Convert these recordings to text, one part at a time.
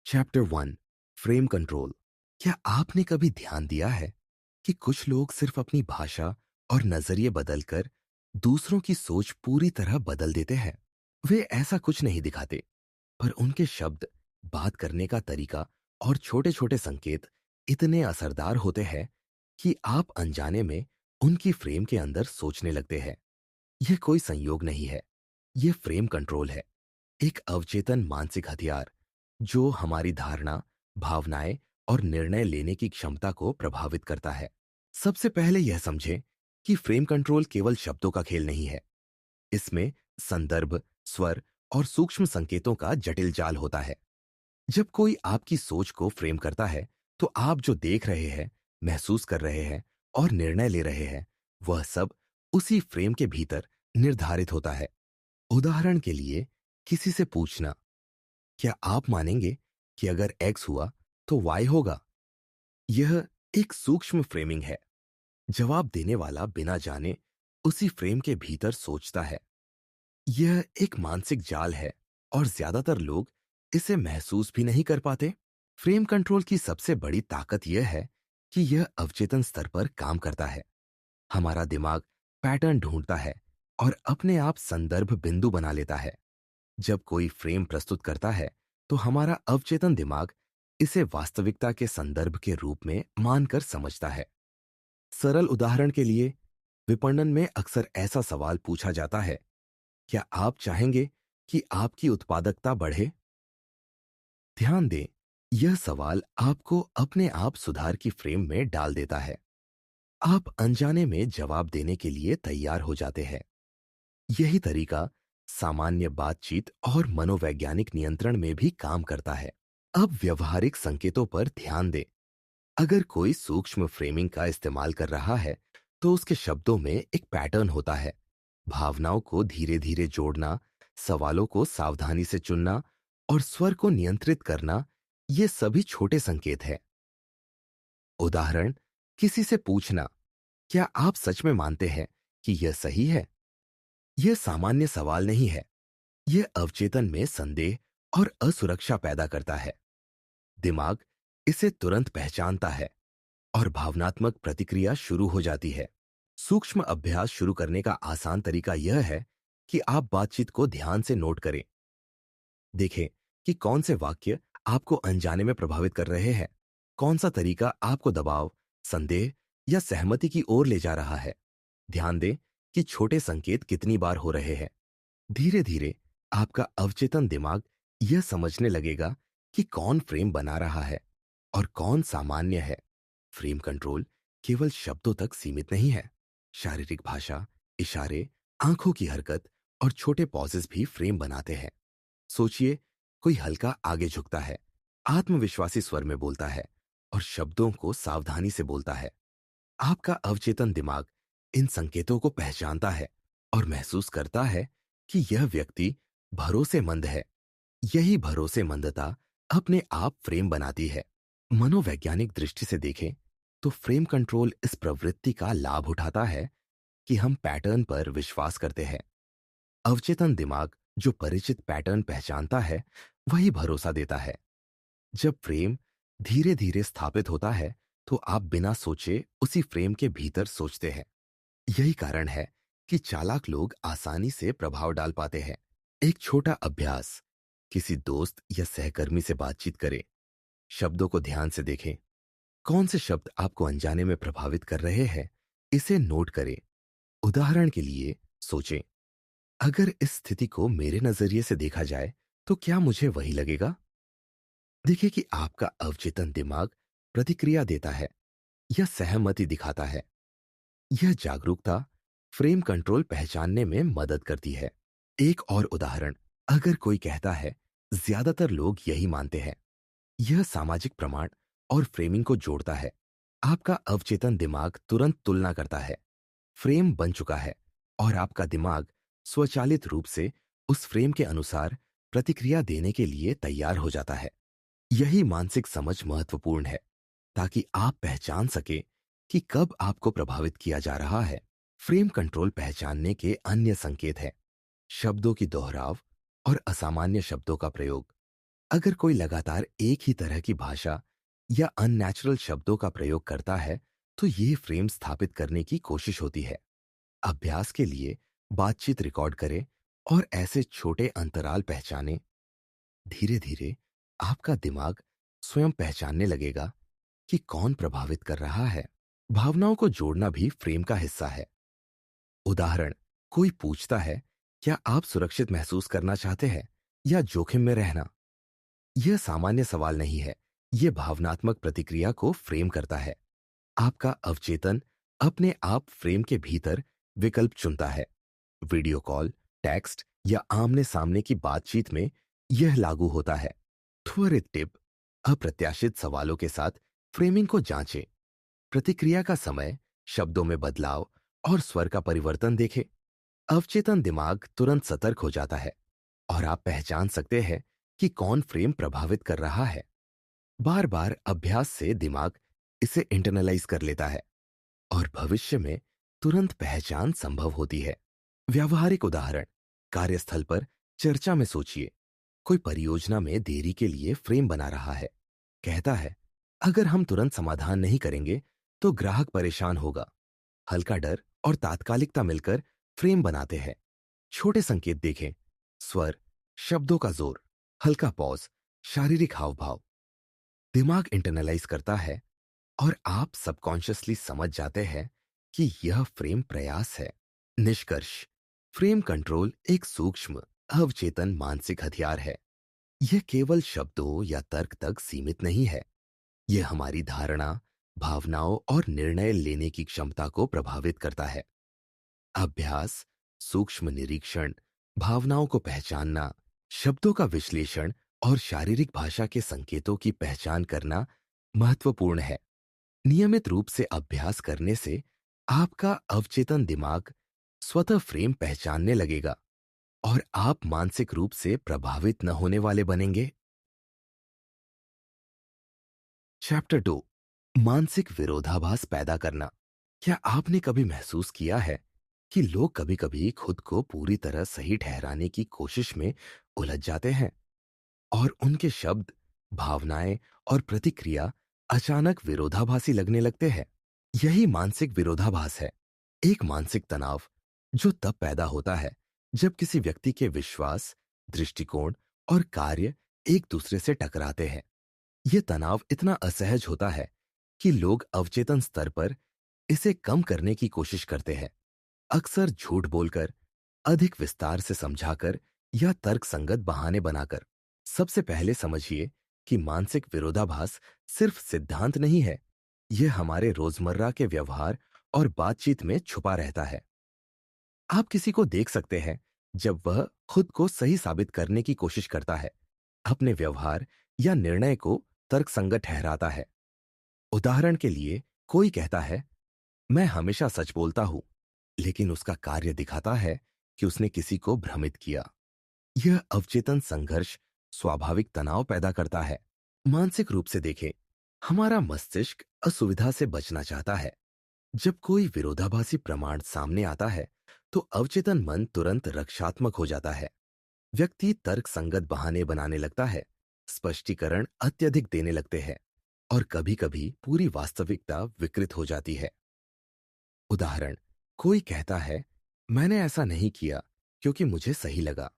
Chapter 1। Frame control. क्या आपने कभी ध्यान दिया है कि कुछ लोग सिर्फ अपनी भाषा और नजरिए बदलकर दूसरों की सोच पूरी तरह बदल देते हैं। वे ऐसा कुछ नहीं दिखाते, पर उनके शब्द, बात करने का तरीका और छोटे छोटे संकेत इतने असरदार होते हैं कि आप अनजाने में उनकी फ्रेम के अंदर सोचने लगते हैं। यह कोई संयोग नहीं है, यह फ्रेम कंट्रोल है, एक अवचेतन मानसिक हथियार जो हमारी धारणा, भावनाएं और निर्णय लेने की क्षमता को प्रभावित करता है। सबसे पहले यह समझें कि फ्रेम कंट्रोल केवल शब्दों का खेल नहीं है। इसमें संदर्भ, स्वर और सूक्ष्म संकेतों का जटिल जाल होता है। जब कोई आपकी सोच को फ्रेम करता है, तो आप जो देख रहे हैं, महसूस कर रहे हैं और निर्णय ले रहे हैं, वह सब उसी फ्रेम के भीतर निर्धारित होता है। उदाहरण के लिए, किसी से पूछना, क्या आप मानेंगे कि अगर एक्स हुआ तो वाई होगा? यह एक सूक्ष्म फ्रेमिंग है। जवाब देने वाला बिना जाने उसी फ्रेम के भीतर सोचता है। यह एक मानसिक जाल है और ज्यादातर लोग इसे महसूस भी नहीं कर पाते। फ्रेम कंट्रोल की सबसे बड़ी ताकत यह है कि यह अवचेतन स्तर पर काम करता है। हमारा दिमाग पैटर्न ढूंढता है और अपने आप संदर्भ बिंदु बना लेता है। जब कोई फ्रेम प्रस्तुत करता है, तो हमारा अवचेतन दिमाग इसे वास्तविकता के संदर्भ के रूप में मानकर समझता है। सरल उदाहरण के लिए, विपणन में अक्सर ऐसा सवाल पूछा जाता है, क्या आप चाहेंगे कि आपकी उत्पादकता बढ़े? ध्यान दें, यह सवाल आपको अपने आप सुधार की फ्रेम में डाल देता है। आप अनजाने में जवाब देने के लिए तैयार हो जाते हैं। यही तरीका सामान्य बातचीत और मनोवैज्ञानिक नियंत्रण में भी काम करता है। अब व्यवहारिक संकेतों पर ध्यान दें। अगर कोई सूक्ष्म फ्रेमिंग का इस्तेमाल कर रहा है, तो उसके शब्दों में एक पैटर्न होता है। भावनाओं को धीरे धीरे जोड़ना, सवालों को सावधानी से चुनना और स्वर को नियंत्रित करना, ये सभी छोटे संकेत हैं। उदाहरण, किसी से पूछना, क्या आप सच में मानते हैं कि यह सही है? यह सामान्य सवाल नहीं है। यह अवचेतन में संदेह और असुरक्षा पैदा करता है। दिमाग इसे तुरंत पहचानता है और भावनात्मक प्रतिक्रिया शुरू हो जाती है। सूक्ष्म अभ्यास शुरू करने का आसान तरीका यह है कि आप बातचीत को ध्यान से नोट करें। देखें कि कौन से वाक्य आपको अनजाने में प्रभावित कर रहे हैं। कौन सा तरीका आपको दबाव, संदेह या सहमति की ओर ले जा रहा है। ध्यान दें कि छोटे संकेत कितनी बार हो रहे हैं। धीरे धीरे आपका अवचेतन दिमाग यह समझने लगेगा कि कौन फ्रेम बना रहा है और कौन सामान्य है। फ्रेम कंट्रोल केवल शब्दों तक सीमित नहीं है। शारीरिक भाषा, इशारे, आंखों की हरकत और छोटे पॉजेस भी फ्रेम बनाते हैं। सोचिए, कोई हल्का आगे झुकता है, आत्मविश्वासी स्वर में बोलता है और शब्दों को सावधानी से बोलता है। आपका अवचेतन दिमाग इन संकेतों को पहचानता है और महसूस करता है कि यह व्यक्ति भरोसेमंद है। यही भरोसेमंदता अपने आप फ्रेम बनाती है। मनोवैज्ञानिक दृष्टि से देखें, तो फ्रेम कंट्रोल इस प्रवृत्ति का लाभ उठाता है कि हम पैटर्न पर विश्वास करते हैं। अवचेतन दिमाग जो परिचित पैटर्न पहचानता है, वही भरोसा देता है। जब फ्रेम धीरे धीरे स्थापित होता है, तो आप बिना सोचे उसी फ्रेम के भीतर सोचते हैं। यही कारण है कि चालाक लोग आसानी से प्रभाव डाल पाते हैं। एक छोटा अभ्यास, किसी दोस्त या सहकर्मी से बातचीत करें। शब्दों को ध्यान से देखें। कौन से शब्द आपको अनजाने में प्रभावित कर रहे हैं, इसे नोट करें। उदाहरण के लिए सोचें, अगर इस स्थिति को मेरे नजरिए से देखा जाए, तो क्या मुझे वही लगेगा? देखिए कि आपका अवचेतन दिमाग प्रतिक्रिया देता है या सहमति दिखाता है। यह जागरूकता फ्रेम कंट्रोल पहचानने में मदद करती है। एक और उदाहरण, अगर कोई कहता है, ज्यादातर लोग यही मानते हैं, यह सामाजिक प्रमाण और फ्रेमिंग को जोड़ता है। आपका अवचेतन दिमाग तुरंत तुलना करता है। फ्रेम बन चुका है और आपका दिमाग स्वचालित रूप से उस फ्रेम के अनुसार प्रतिक्रिया देने के लिए तैयार हो जाता है। यही मानसिक समझ महत्वपूर्ण है, ताकि आप पहचान सके कि कब आपको प्रभावित किया जा रहा है। फ्रेम कंट्रोल पहचानने के अन्य संकेत हैं, शब्दों की दोहराव और असामान्य शब्दों का प्रयोग। अगर कोई लगातार एक ही तरह की भाषा या अननेचुरल शब्दों का प्रयोग करता है, तो ये फ्रेम स्थापित करने की कोशिश होती है। अभ्यास के लिए बातचीत रिकॉर्ड करें और ऐसे छोटे अंतराल पहचानें। धीरे धीरे आपका दिमाग स्वयं पहचानने लगेगा कि कौन प्रभावित कर रहा है। भावनाओं को जोड़ना भी फ्रेम का हिस्सा है। उदाहरण, कोई पूछता है, क्या आप सुरक्षित महसूस करना चाहते हैं या जोखिम में रहना? यह सामान्य सवाल नहीं है, यह भावनात्मक प्रतिक्रिया को फ्रेम करता है। आपका अवचेतन अपने आप फ्रेम के भीतर विकल्प चुनता है। वीडियो कॉल, टेक्स्ट या आमने सामने की बातचीत में यह लागू होता है। त्वरित टिप: अप्रत्याशित सवालों के साथ फ्रेमिंग को जांचें। प्रतिक्रिया का समय, शब्दों में बदलाव और स्वर का परिवर्तन देखें। अवचेतन दिमाग तुरंत सतर्क हो जाता है और आप पहचान सकते हैं कि कौन फ्रेम प्रभावित कर रहा है। बार बार अभ्यास से दिमाग इसे इंटरनलाइज कर लेता है और भविष्य में तुरंत पहचान संभव होती है। व्यावहारिक उदाहरण: कार्यस्थल पर चर्चा में सोचिए, कोई परियोजना में देरी के लिए फ्रेम बना रहा है। कहता है, अगर हम तुरंत समाधान नहीं करेंगे तो ग्राहक परेशान होगा। हल्का डर और तात्कालिकता मिलकर फ्रेम बनाते हैं। छोटे संकेत देखें: स्वर, शब्दों का जोर, हल्का पॉज, शारीरिक हाव भाव। दिमाग इंटरनलाइज करता है और आप सबकॉन्शियसली समझ जाते हैं कि यह फ्रेम प्रयास है। निष्कर्ष: फ्रेम कंट्रोल एक सूक्ष्म, अवचेतन मानसिक हथियार है। यह केवल शब्दों या तर्क तक सीमित नहीं है। यह हमारी धारणा, भावनाओं और निर्णय लेने की क्षमता को प्रभावित करता है। अभ्यास, सूक्ष्म निरीक्षण, भावनाओं को पहचानना, शब्दों का विश्लेषण और शारीरिक भाषा के संकेतों की पहचान करना महत्वपूर्ण है। नियमित रूप से अभ्यास करने से आपका अवचेतन दिमाग स्वतः फ्रेम पहचानने लगेगा और आप मानसिक रूप से प्रभावित न होने वाले बनेंगे। चैप्टर 2: मानसिक विरोधाभास पैदा करना। क्या आपने कभी महसूस किया है कि लोग कभी-कभी खुद को पूरी तरह सही ठहराने की कोशिश में उलझ जाते हैं और उनके शब्द, भावनाएं और प्रतिक्रिया अचानक विरोधाभासी लगने लगते हैं? यही मानसिक विरोधाभास है, एक मानसिक तनाव जो तब पैदा होता है जब किसी व्यक्ति के विश्वास, दृष्टिकोण और कार्य एक दूसरे से टकराते हैं। यह तनाव इतना असहज होता है कि लोग अवचेतन स्तर पर इसे कम करने की कोशिश करते हैं, अक्सर झूठ बोलकर, अधिक विस्तार से समझाकर या तर्कसंगत बहाने बनाकर। सबसे पहले समझिए कि मानसिक विरोधाभास सिर्फ सिद्धांत नहीं है, यह हमारे रोजमर्रा के व्यवहार और बातचीत में छुपा रहता है। आप किसी को देख सकते हैं जब वह खुद को सही साबित करने की कोशिश करता है, अपने व्यवहार या निर्णय को तर्कसंगत ठहराता है। उदाहरण के लिए, कोई कहता है, मैं हमेशा सच बोलता हूं, लेकिन उसका कार्य दिखाता है कि उसने किसी को भ्रमित किया। यह अवचेतन संघर्ष स्वाभाविक तनाव पैदा करता है। मानसिक रूप से देखें, हमारा मस्तिष्क असुविधा से बचना चाहता है। जब कोई विरोधाभासी प्रमाण सामने आता है, तो अवचेतन मन तुरंत रक्षात्मक हो जाता है। व्यक्ति तर्कसंगत बहाने बनाने लगता है, स्पष्टीकरण अत्यधिक देने लगते हैं और कभी-कभी पूरी वास्तविकता विकृत हो जाती है। उदाहरण, कोई कहता है, मैंने ऐसा नहीं किया क्योंकि मुझे सही लगा।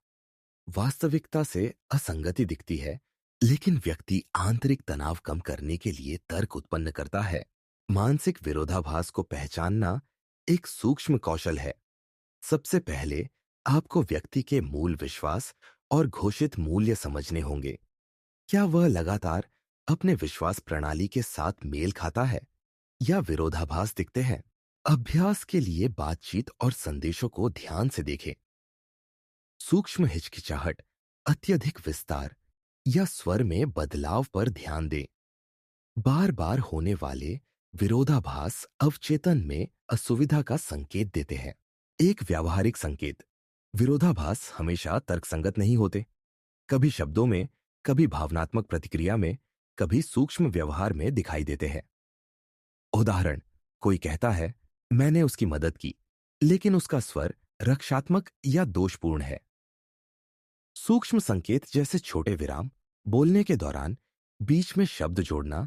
वास्तविकता से असंगति दिखती है, लेकिन व्यक्ति आंतरिक तनाव कम करने के लिए तर्क उत्पन्न करता है। मानसिक विरोधाभास को पहचानना एक सूक्ष्म कौशल है। सबसे पहले आपको व्यक्ति के मूल विश्वास और घोषित मूल्य समझने होंगे। क्या वह लगातार अपने विश्वास प्रणाली के साथ मेल खाता है या विरोधाभास दिखते हैं? अभ्यास के लिए बातचीत और संदेशों को ध्यान से देखें। सूक्ष्म हिचकिचाहट, अत्यधिक विस्तार या स्वर में बदलाव पर ध्यान दें। बार बार होने वाले विरोधाभास अवचेतन में असुविधा का संकेत देते हैं। एक व्यावहारिक संकेत: विरोधाभास हमेशा तर्कसंगत नहीं होते। कभी शब्दों में, कभी भावनात्मक प्रतिक्रिया में, कभी सूक्ष्म व्यवहार में दिखाई देते हैं। उदाहरण, कोई कहता है, मैंने उसकी मदद की, लेकिन उसका स्वर रक्षात्मक या दोषपूर्ण है। सूक्ष्म संकेत जैसे छोटे विराम, बोलने के दौरान बीच में शब्द जोड़ना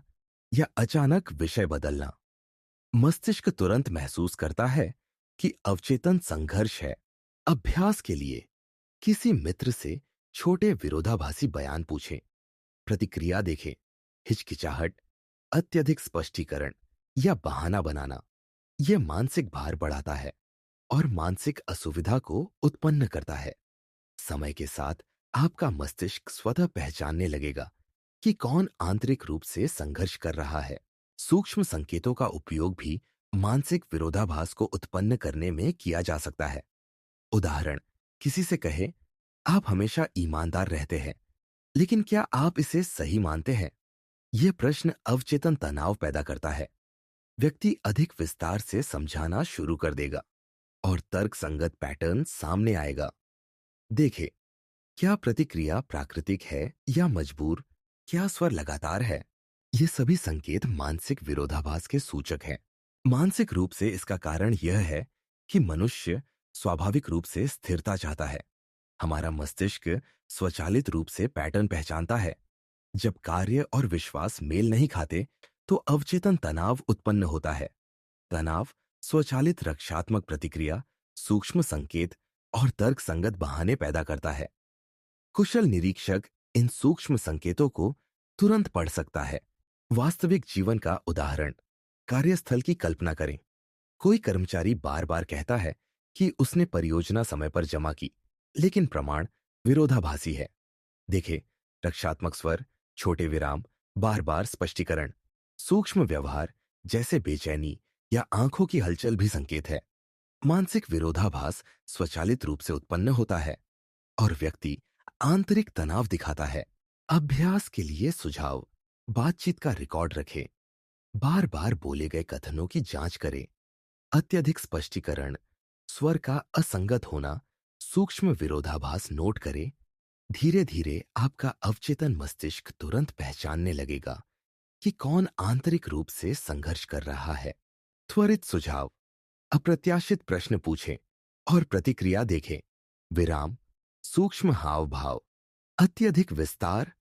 या अचानक विषय बदलना। मस्तिष्क तुरंत महसूस करता है कि अवचेतन संघर्ष है। अभ्यास के लिए किसी मित्र से छोटे विरोधाभासी बयान पूछें, प्रतिक्रिया देखें। हिचकिचाहट, अत्यधिक स्पष्टीकरण या बहाना बनाना यह मानसिक भार बढ़ाता है और मानसिक असुविधा को उत्पन्न करता है। समय के साथ आपका मस्तिष्क स्वतः पहचानने लगेगा कि कौन आंतरिक रूप से संघर्ष कर रहा है। सूक्ष्म संकेतों का उपयोग भी मानसिक विरोधाभास को उत्पन्न करने में किया जा सकता है। उदाहरण, किसी से कहे, आप हमेशा ईमानदार रहते हैं, लेकिन क्या आप इसे सही मानते हैं? यह प्रश्न अवचेतन तनाव पैदा करता है। व्यक्ति अधिक विस्तार से समझाना शुरू कर देगा और तर्क संगत पैटर्न सामने आएगा। देखें, क्या प्रतिक्रिया प्राकृतिक है या मजबूर? क्या स्वर लगातार है? ये सभी संकेत मानसिक विरोधाभास के सूचक हैं। मानसिक रूप से इसका कारण यह है कि मनुष्य स्वाभाविक रूप से स्थिरता चाहता है। हमारा मस्तिष्क स्वचालित रूप से पैटर्न पहचानता है। जब कार्य और विश्वास मेल नहीं खाते, तो अवचेतन तनाव उत्पन्न होता है। तनाव स्वचालित रक्षात्मक प्रतिक्रिया, सूक्ष्म संकेत और तर्क संगत बहाने पैदा करता है। कुशल निरीक्षक इन सूक्ष्म संकेतों को तुरंत पढ़ सकता है। वास्तविक जीवन का उदाहरण, कार्यस्थल की कल्पना करें। कोई कर्मचारी बार बार कहता है कि उसने परियोजना समय पर जमा की, लेकिन प्रमाण विरोधाभासी है। देखें, रक्षात्मक स्वर, छोटे विराम, बार बार स्पष्टीकरण, सूक्ष्म व्यवहार जैसे बेचैनी या आंखों की हलचल भी संकेत है। मानसिक विरोधाभास स्वचालित रूप से उत्पन्न होता है और व्यक्ति आंतरिक तनाव दिखाता है। अभ्यास के लिए सुझाव, बातचीत का रिकॉर्ड रखें। बार बार बोले गए कथनों की जांच करें। अत्यधिक स्पष्टीकरण, स्वर का असंगत होना, सूक्ष्म विरोधाभास नोट करें। धीरे धीरे आपका अवचेतन मस्तिष्क तुरंत पहचानने लगेगा कि कौन आंतरिक रूप से संघर्ष कर रहा है। त्वरित सुझाव, अप्रत्याशित प्रश्न पूछें और प्रतिक्रिया देखें। विराम, सूक्ष्म हाव भाव, अत्यधिक विस्तार।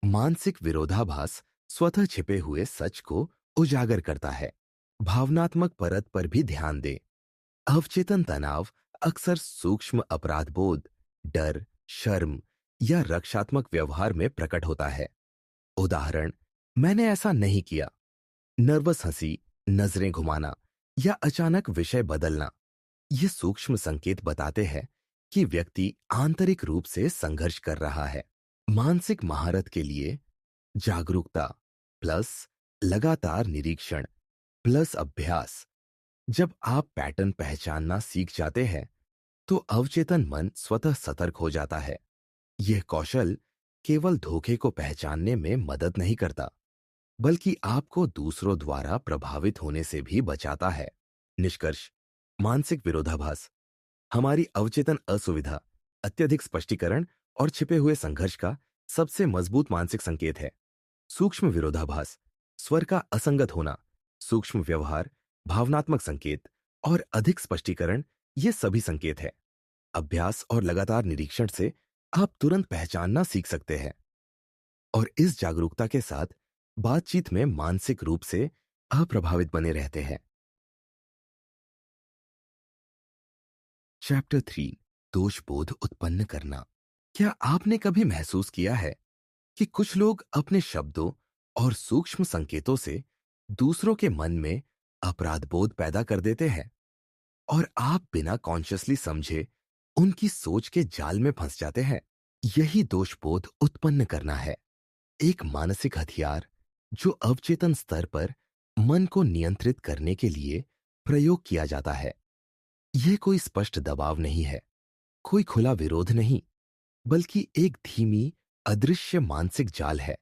मानसिक विरोधाभास स्वतः छिपे हुए सच को उजागर करता है। भावनात्मक परत पर भी ध्यान दें। अवचेतन तनाव अक्सर सूक्ष्म अपराध बोध, डर, शर्म या रक्षात्मक व्यवहार में प्रकट होता है। उदाहरण, मैंने ऐसा नहीं किया। नर्वस हंसी, नजरें घुमाना या अचानक विषय बदलना, ये सूक्ष्म संकेत बताते हैं कि व्यक्ति आंतरिक रूप से संघर्ष कर रहा है। मानसिक महारत के लिए जागरूकता प्लस लगातार निरीक्षण प्लस अभ्यास। जब आप पैटर्न पहचानना सीख जाते हैं, तो अवचेतन मन स्वतः सतर्क हो जाता है। यह कौशल केवल धोखे को पहचानने में मदद नहीं करता, बल्कि आपको दूसरों द्वारा प्रभावित होने से भी बचाता है। निष्कर्ष, मानसिक विरोधाभास हमारी अवचेतन असुविधा, अत्यधिक स्पष्टीकरण और छिपे हुए संघर्ष का सबसे मजबूत मानसिक संकेत है। सूक्ष्म विरोधाभास, स्वर का असंगत होना, सूक्ष्म व्यवहार, भावनात्मक संकेत और अधिक स्पष्टीकरण, ये सभी संकेत है। अभ्यास और लगातार निरीक्षण से आप तुरंत पहचानना सीख सकते हैं और इस जागरूकता के साथ बातचीत में मानसिक रूप से अप्रभावित बने रहते हैं। चैप्टर 3, दोषबोध उत्पन्न करना। क्या आपने कभी महसूस किया है कि कुछ लोग अपने शब्दों और सूक्ष्म संकेतों से दूसरों के मन में अपराध बोध पैदा कर देते हैं और आप बिना कॉन्शियसली समझे उनकी सोच के जाल में फंस जाते हैं? यही दोषबोध उत्पन्न करना है, एक मानसिक हथियार जो अवचेतन स्तर पर मन को नियंत्रित करने के लिए प्रयोग किया जाता है। यह कोई स्पष्ट दबाव नहीं है, कोई खुला विरोध नहीं, बल्कि एक धीमी, अदृश्य मानसिक जाल है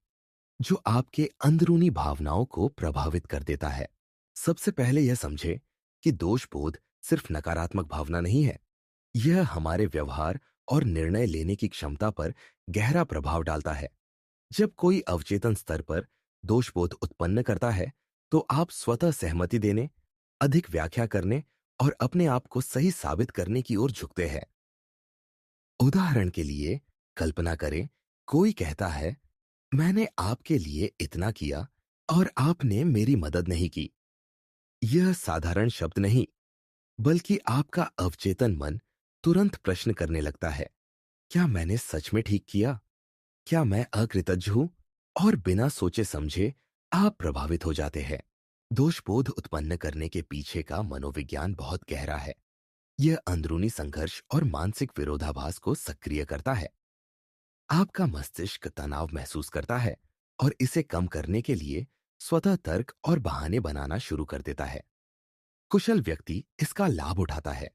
जो आपके अंदरूनी भावनाओं को प्रभावित कर देता है। सबसे पहले यह समझे कि दोषबोध सिर्फ नकारात्मक भावना नहीं है। यह हमारे व्यवहार और निर्णय लेने की क्षमता पर गहरा प्रभाव डालता है। जब कोई अवचेतन स्तर पर दोषबोध उत्पन्न करता है, तो आप स्वतः सहमति देने, अधिक व्याख्या करने और अपने आप को सही साबित करने की ओर झुकते हैं। उदाहरण के लिए, कल्पना करें, कोई कहता है, मैंने आपके लिए इतना किया और आपने मेरी मदद नहीं की। यह साधारण शब्द नहीं, बल्कि आपका अवचेतन मन तुरंत प्रश्न करने लगता है, क्या मैंने सच में ठीक किया? क्या मैं अकृतज्ञ हूं? और बिना सोचे समझे आप प्रभावित हो जाते हैं। दोषबोध उत्पन्न करने के पीछे का मनोविज्ञान बहुत गहरा है। यह अंदरूनी संघर्ष और मानसिक विरोधाभास को सक्रिय करता है। आपका मस्तिष्क तनाव महसूस करता है और इसे कम करने के लिए स्वतः तर्क और बहाने बनाना शुरू कर देता है। कुशल व्यक्ति इसका लाभ उठाता है।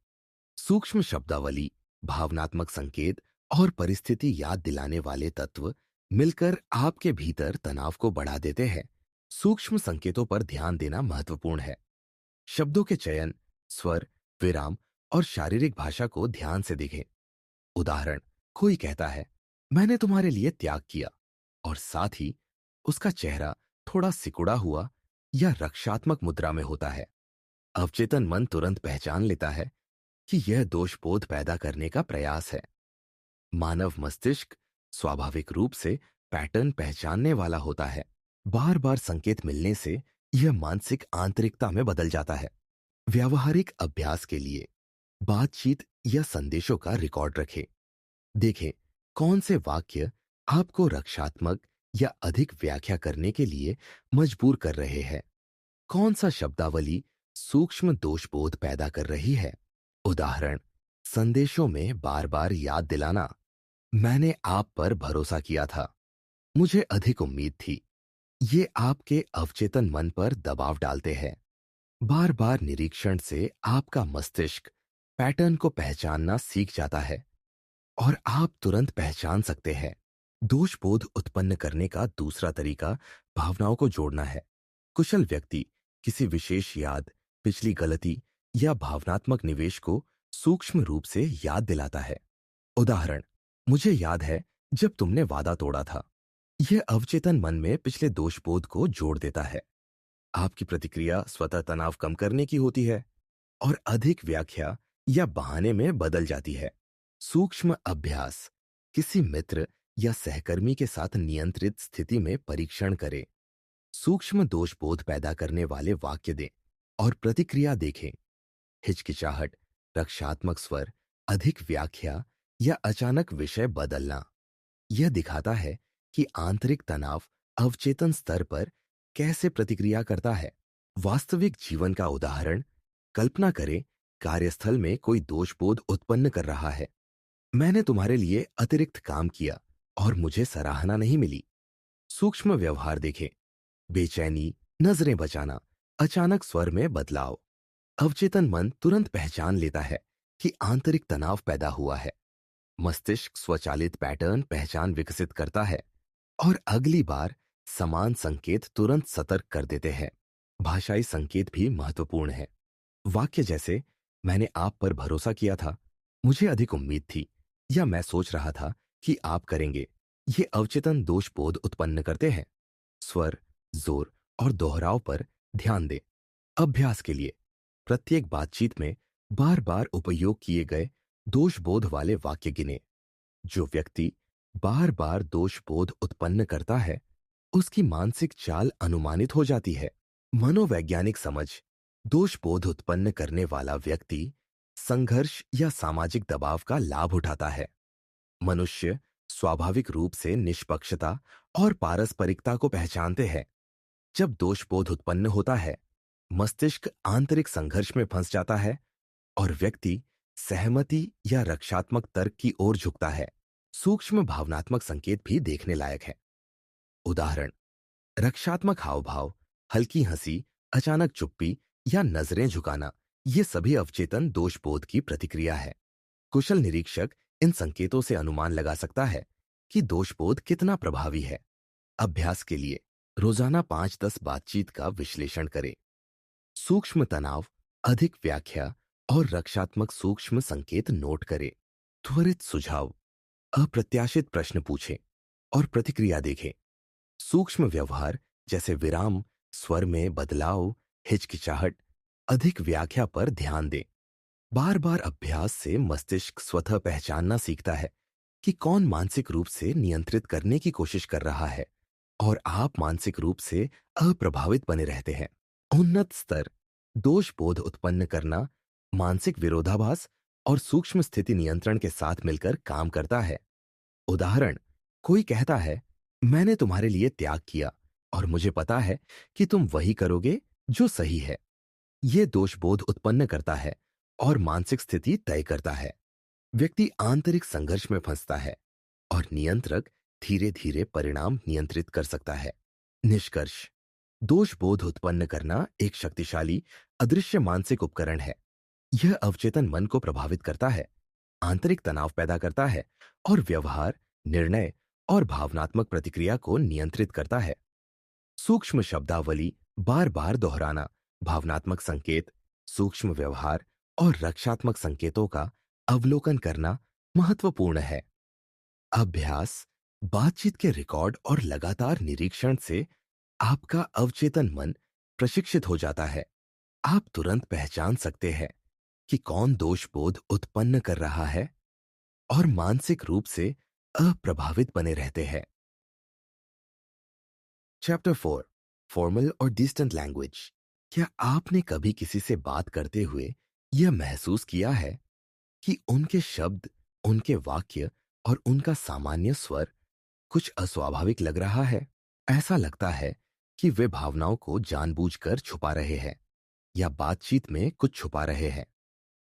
सूक्ष्म शब्दावली, भावनात्मक संकेत और परिस्थिति याद दिलाने वाले तत्व मिलकर आपके भीतर तनाव को बढ़ा देते हैं। सूक्ष्म संकेतों पर ध्यान देना महत्वपूर्ण है। शब्दों के चयन, स्वर, विराम और शारीरिक भाषा को ध्यान से देखें। उदाहरण, कोई कहता है, मैंने तुम्हारे लिए त्याग किया, और साथ ही उसका चेहरा थोड़ा सिकुड़ा हुआ या रक्षात्मक मुद्रा में होता है। अवचेतन मन तुरंत पहचान लेता है कि यह दोषबोध पैदा करने का प्रयास है। मानव मस्तिष्क स्वाभाविक रूप से पैटर्न पहचानने वाला होता है। बार बार संकेत मिलने से यह मानसिक आंतरिकता में बदल जाता है। व्यावहारिक अभ्यास के लिए बातचीत या संदेशों का रिकॉर्ड रखें। देखें कौन से वाक्य आपको रक्षात्मक या अधिक व्याख्या करने के लिए मजबूर कर रहे हैं। कौन सा शब्दावली सूक्ष्म दोषबोध पैदा कर रही है। उदाहरण, संदेशों में बार बार याद दिलाना, मैंने आप पर भरोसा किया था, मुझे अधिक उम्मीद थी। ये आपके अवचेतन मन पर दबाव डालते हैं। बार बार निरीक्षण से आपका मस्तिष्क पैटर्न को पहचानना सीख जाता है और आप तुरंत पहचान सकते हैं। दोषबोध उत्पन्न करने का दूसरा तरीका भावनाओं को जोड़ना है। कुशल व्यक्ति किसी विशेष याद, पिछली गलती या भावनात्मक निवेश को सूक्ष्म रूप से याद दिलाता है। उदाहरण, मुझे याद है जब तुमने वादा तोड़ा था। यह अवचेतन मन में पिछले दोषबोध को जोड़ देता है। आपकी प्रतिक्रिया स्वतः तनाव कम करने की होती है और अधिक व्याख्या या बहाने में बदल जाती है। सूक्ष्म अभ्यास, किसी मित्र या सहकर्मी के साथ नियंत्रित स्थिति में परीक्षण करें। सूक्ष्म दोषबोध पैदा करने वाले वाक्य दें और प्रतिक्रिया देखें। हिचकिचाहट, रक्षात्मक स्वर, अधिक व्याख्या या अचानक विषय बदलना। यह दिखाता है कि आंतरिक तनाव अवचेतन स्तर पर कैसे प्रतिक्रिया करता है। वास्तविक जीवन का उदाहरण, कल्पना करें कार्यस्थल में कोई दोषबोध उत्पन्न कर रहा है। मैंने तुम्हारे लिए अतिरिक्त काम किया और मुझे सराहना नहीं मिली। सूक्ष्म व्यवहार देखें, बेचैनी, नजरें बचाना, अचानक स्वर में बदलाव। अवचेतन मन तुरंत पहचान लेता है कि आंतरिक तनाव पैदा हुआ है। मस्तिष्क स्वचालित पैटर्न पहचान विकसित करता है और अगली बार समान संकेत तुरंत सतर्क कर देते हैं। भाषाई संकेत भी महत्वपूर्ण है। वाक्य जैसे, मैंने आप पर भरोसा किया था, मुझे अधिक उम्मीद थी, या मैं सोच रहा था कि आप करेंगे, ये अवचेतन दोषबोध उत्पन्न करते हैं। स्वर, जोर और दोहराव पर ध्यान दें। अभ्यास के लिए प्रत्येक बातचीत में बार बार उपयोग किए गए दोषबोध वाले वाक्य गिने। जो व्यक्ति बार बार दोषबोध उत्पन्न करता है, उसकी मानसिक चाल अनुमानित हो जाती है। मनोवैज्ञानिक समझ, दोषबोध उत्पन्न करने वाला व्यक्ति संघर्ष या सामाजिक दबाव का लाभ उठाता है। मनुष्य स्वाभाविक रूप से निष्पक्षता और पारस्परिकता को पहचानते हैं। जब दोषबोध उत्पन्न होता है, मस्तिष्क आंतरिक संघर्ष में फंस जाता है और व्यक्ति सहमति या रक्षात्मक तर्क की ओर झुकता है। सूक्ष्म भावनात्मक संकेत भी देखने लायक है। उदाहरण, रक्षात्मक हावभाव, हल्की हंसी, अचानक चुप्पी या नजरें झुकाना, ये सभी अवचेतन दोषबोध की प्रतिक्रिया है। कुशल निरीक्षक इन संकेतों से अनुमान लगा सकता है कि दोषबोध कितना प्रभावी है। अभ्यास के लिए रोजाना 5-10 बातचीत का विश्लेषण करें। सूक्ष्म तनाव, अधिक व्याख्या और रक्षात्मक सूक्ष्म संकेत नोट करें। त्वरित सुझाव, अप्रत्याशित प्रश्न पूछें और प्रतिक्रिया देखें। सूक्ष्म व्यवहार जैसे विराम, स्वर में बदलाव, हिचकिचाहट, अधिक व्याख्या पर ध्यान दें। बार बार अभ्यास से मस्तिष्क स्वतः पहचानना सीखता है कि कौन मानसिक रूप से नियंत्रित करने की कोशिश कर रहा है और आप मानसिक रूप से अप्रभावित बने रहते हैं। उन्नत स्तर दोष बोध उत्पन्न करना मानसिक विरोधाभास और सूक्ष्म स्थिति नियंत्रण के साथ मिलकर काम करता है। उदाहरण, कोई कहता है, मैंने तुम्हारे लिए त्याग किया और मुझे पता है कि तुम वही करोगे जो सही है। यह दोषबोध उत्पन्न करता है और मानसिक स्थिति तय करता है। व्यक्ति आंतरिक संघर्ष में फंसता है और नियंत्रक धीरे धीरे परिणाम नियंत्रित कर सकता है। निष्कर्ष, दोष बोध उत्पन्न करना एक शक्तिशाली अदृश्य मानसिक उपकरण है। यह अवचेतन मन को प्रभावित करता है, आंतरिक तनाव पैदा करता है और व्यवहार, निर्णय और भावनात्मक प्रतिक्रिया को नियंत्रित करता है। सूक्ष्म शब्दावली बार बार दोहराना, भावनात्मक संकेत, सूक्ष्म व्यवहार और रक्षात्मक संकेतों का अवलोकन करना महत्वपूर्ण है। अभ्यास, बातचीत के रिकॉर्ड और लगातार निरीक्षण से आपका अवचेतन मन प्रशिक्षित हो जाता है। आप तुरंत पहचान सकते हैं कि कौन दोषबोध उत्पन्न कर रहा है और मानसिक रूप से अप्रभावित बने रहते हैं। चैप्टर 4, फॉर्मल और डिस्टेंट लैंग्वेज। क्या आपने कभी किसी से बात करते हुए यह महसूस किया है कि उनके शब्द, उनके वाक्य और उनका सामान्य स्वर कुछ अस्वाभाविक लग रहा है? ऐसा लगता है कि वे भावनाओं को जानबूझकर छुपा रहे हैं या बातचीत में कुछ छुपा रहे हैं।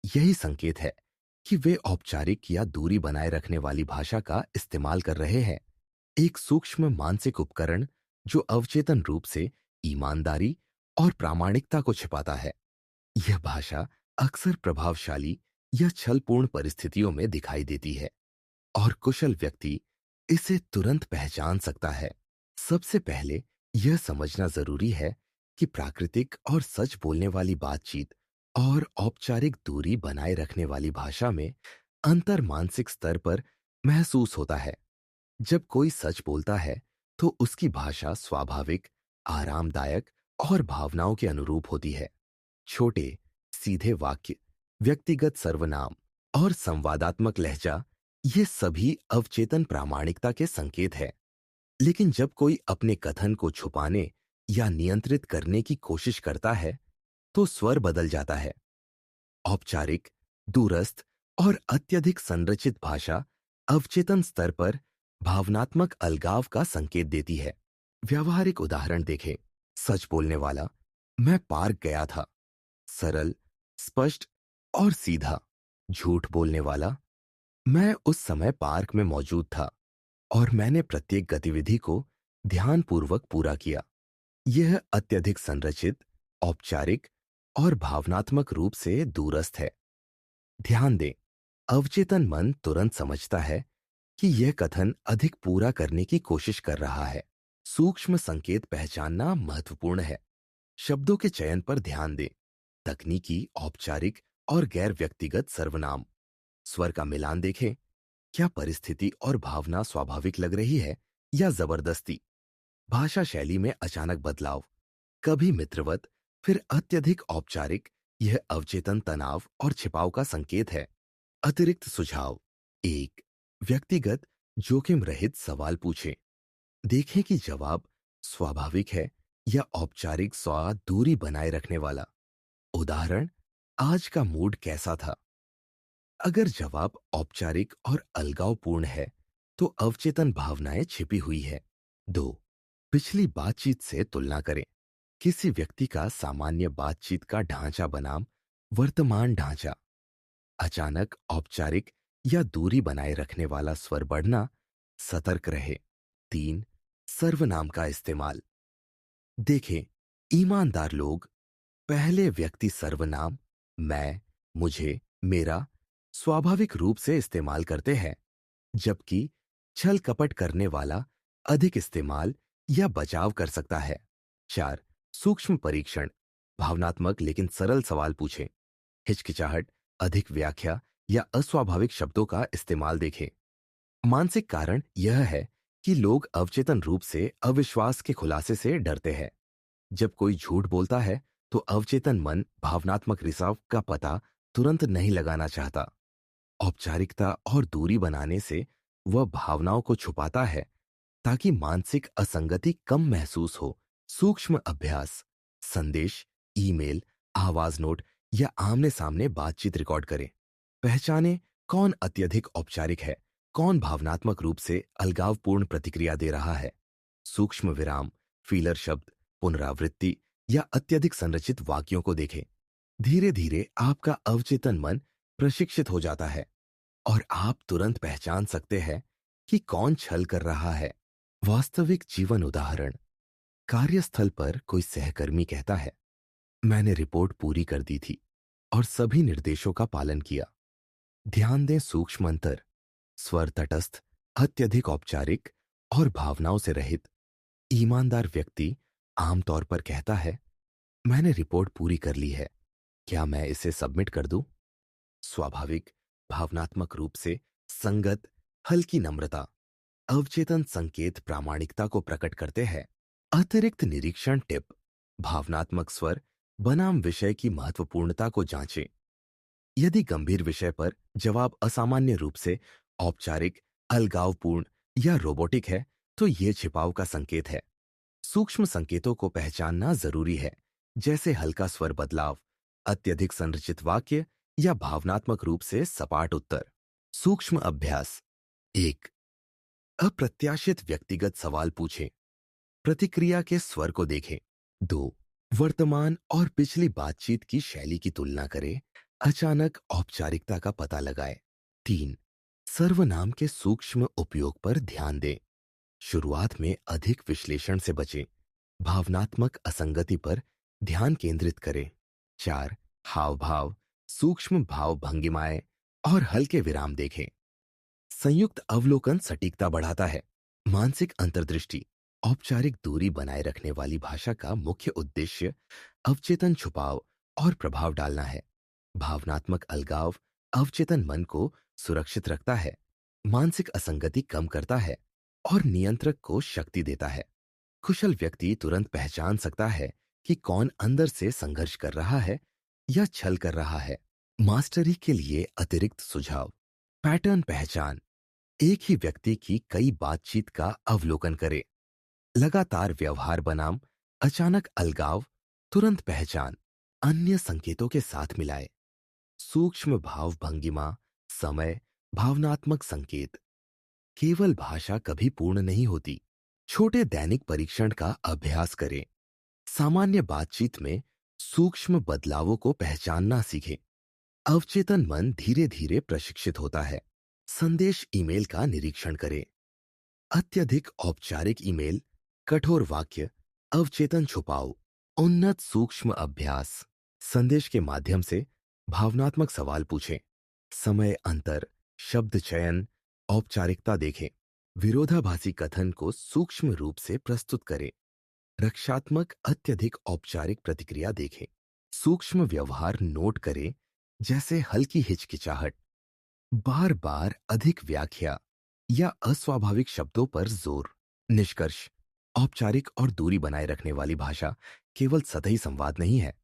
यही संकेत है कि वे औपचारिक या दूरी बनाए रखने वाली भाषा का इस्तेमाल कर रहे हैं। एक सूक्ष्म मानसिक उपकरण जो अवचेतन रूप से ईमानदारी और प्रामाणिकता को छिपाता है। यह भाषा अक्सर प्रभावशाली या छलपूर्ण परिस्थितियों में दिखाई देती है और कुशल व्यक्ति इसे तुरंत पहचान सकता है। सबसे पहले यह समझना जरूरी है कि प्राकृतिक और सच बोलने वाली बातचीत और औपचारिक दूरी बनाए रखने वाली भाषा में अंतर मानसिक स्तर पर महसूस होता है। जब कोई सच बोलता है तो उसकी भाषा स्वाभाविक, आरामदायक और भावनाओं के अनुरूप होती है। छोटे, सीधे वाक्य, व्यक्तिगत सर्वनाम और संवादात्मक लहजा, ये सभी अवचेतन प्रामाणिकता के संकेत हैं। लेकिन जब कोई अपने कथन को छुपाने या नियंत्रित करने की कोशिश करता है, तो स्वर बदल जाता है। औपचारिक, दूरस्थ और अत्यधिक संरचित भाषा अवचेतन स्तर पर भावनात्मक अलगाव का संकेत देती है। व्यावहारिक उदाहरण देखें। सच बोलने वाला, मैं पार्क गया था, सरल, स्पष्ट और सीधा। झूठ बोलने वाला, मैं उस समय पार्क में मौजूद था और मैंने प्रत्येक गतिविधि को ध्यानपूर्वक पूरा किया। यह अत्यधिक संरचित, औपचारिक और भावनात्मक रूप से दूरस्थ है। ध्यान दें, अवचेतन मन तुरंत समझता है कि यह कथन अधिक पूरा करने की कोशिश कर रहा है। सूक्ष्म संकेत पहचानना महत्वपूर्ण है। शब्दों के चयन पर ध्यान दें। तकनीकी, औपचारिक और गैर व्यक्तिगत सर्वनाम। स्वर का मिलान देखें। क्या परिस्थिति और भावना स्वाभाविक लग रही है या जबरदस्ती? भाषा शैली में अचानक बदलाव, कभी मित्रवत, फिर अत्यधिक औपचारिक, यह अवचेतन तनाव और छिपाव का संकेत है। अतिरिक्त सुझाव: 1. व्यक्तिगत, जोखिम रहित सवाल पूछें। देखें कि जवाब स्वाभाविक है या औपचारिक स्वाद दूरी बनाए रखने वाला। उदाहरण, आज का मूड कैसा था? अगर जवाब औपचारिक और अलगावपूर्ण है, तो अवचेतन भावनाएं छिपी हुई है। 2. पिछली बातचीत से तुलना करें। किसी व्यक्ति का सामान्य बातचीत का ढांचा बनाम वर्तमान ढांचा। अचानक औपचारिक या दूरी बनाए रखने वाला स्वर बढ़ना, सतर्क रहे। 3. सर्वनाम का इस्तेमाल। देखें, ईमानदार लोग पहले व्यक्ति सर्वनाम मैं, मुझे, मेरा स्वाभाविक रूप से इस्तेमाल करते हैं, जबकि छल कपट करने वाला अधिक इस्तेमाल या बचाव कर सकता है। 4. सूक्ष्म परीक्षण। भावनात्मक लेकिन सरल सवाल पूछें। हिचकिचाहट, अधिक व्याख्या या अस्वाभाविक शब्दों का इस्तेमाल देखें। मानसिक कारण यह है कि लोग अवचेतन रूप से अविश्वास के खुलासे से डरते हैं। जब कोई झूठ बोलता है तो अवचेतन मन भावनात्मक रिसाव का पता तुरंत नहीं लगाना चाहता। औपचारिकता और दूरी बनाने से वह भावनाओं को छुपाता है ताकि मानसिक असंगति कम महसूस हो। सूक्ष्म अभ्यास, संदेश, ईमेल, आवाज नोट या आमने सामने बातचीत रिकॉर्ड करें। पहचानें कौन अत्यधिक औपचारिक है, कौन भावनात्मक रूप से अलगावपूर्ण प्रतिक्रिया दे रहा है। सूक्ष्म विराम, फीलर शब्द, पुनरावृत्ति या अत्यधिक संरचित वाक्यों को देखें। धीरे धीरे आपका अवचेतन मन प्रशिक्षित हो जाता है और आप तुरंत पहचान सकते हैं कि कौन छल कर रहा है। वास्तविक जीवन उदाहरण। कार्यस्थल पर कोई सहकर्मी कहता है, मैंने रिपोर्ट पूरी कर दी थी और सभी निर्देशों का पालन किया। ध्यान दें सूक्ष्म अंतर। स्वर तटस्थ, अत्यधिक औपचारिक और भावनाओं से रहित। ईमानदार व्यक्ति आमतौर पर कहता है, मैंने रिपोर्ट पूरी कर ली है, क्या मैं इसे सबमिट कर दूं? स्वाभाविक, भावनात्मक रूप से संगत, हल्की नम्रता। अवचेतन संकेत प्रामाणिकता को प्रकट करते हैं। अतिरिक्त निरीक्षण टिप। भावनात्मक स्वर बनाम विषय की महत्वपूर्णता को जांचें। यदि गंभीर विषय पर जवाब असामान्य रूप से औपचारिक, अलगावपूर्ण या रोबोटिक है, तो यह छिपाव का संकेत है। सूक्ष्म संकेतों को पहचानना जरूरी है, जैसे हल्का स्वर बदलाव, अत्यधिक संरचित वाक्य या भावनात्मक रूप से सपाट उत्तर। सूक्ष्म अभ्यास। 1, अप्रत्याशित व्यक्तिगत सवाल पूछें। प्रतिक्रिया के स्वर को देखें। 2, वर्तमान और पिछली बातचीत की शैली की तुलना करें। अचानक औपचारिकता का पता लगाएं। 3, सर्वनाम के सूक्ष्म उपयोग पर ध्यान दें। शुरुआत में अधिक विश्लेषण से बचें। भावनात्मक असंगति पर ध्यान केंद्रित करें। 4, हाव भाव, सूक्ष्म भाव भंगिमाएं और हल्के विराम देखें। संयुक्त अवलोकन सटीकता बढ़ाता है। मानसिक अंतर्दृष्टि। औपचारिक दूरी बनाए रखने वाली भाषा का मुख्य उद्देश्य अवचेतन छुपाव और प्रभाव डालना है। भावनात्मक अलगाव अवचेतन मन को सुरक्षित रखता है, मानसिक असंगति कम करता है और नियंत्रक को शक्ति देता है। कुशल व्यक्ति तुरंत पहचान सकता है कि कौन अंदर से संघर्ष कर रहा है या छल कर रहा है। मास्टरी के लिए अतिरिक्त सुझाव। पैटर्न पहचान। एक ही व्यक्ति की कई बातचीत का अवलोकन करें। लगातार व्यवहार बनाम अचानक अलगाव, तुरंत पहचान, अन्य संकेतों के साथ मिलाए। सूक्ष्म भाव भंगिमा, समय, भावनात्मक संकेत। केवल भाषा कभी पूर्ण नहीं होती। छोटे दैनिक परीक्षण का अभ्यास करें। सामान्य बातचीत में सूक्ष्म बदलावों को पहचानना सीखें। अवचेतन मन धीरे धीरे प्रशिक्षित होता है। संदेश ईमेल का निरीक्षण करें। अत्यधिक औपचारिक ईमेल, कठोर वाक्य, अवचेतन छुपाव। उन्नत सूक्ष्म अभ्यास। संदेश के माध्यम से भावनात्मक सवाल पूछें। समय अंतर, शब्द चयन, औपचारिकता देखें। विरोधाभासी कथन को सूक्ष्म रूप से प्रस्तुत करें। रक्षात्मक अत्यधिक औपचारिक प्रतिक्रिया देखें। सूक्ष्म व्यवहार नोट करें, जैसे हल्की हिचकिचाहट, बार बार अधिक व्याख्या या अस्वाभाविक शब्दों पर जोर। निष्कर्ष। औपचारिक और दूरी बनाए रखने वाली भाषा केवल सतही संवाद नहीं है।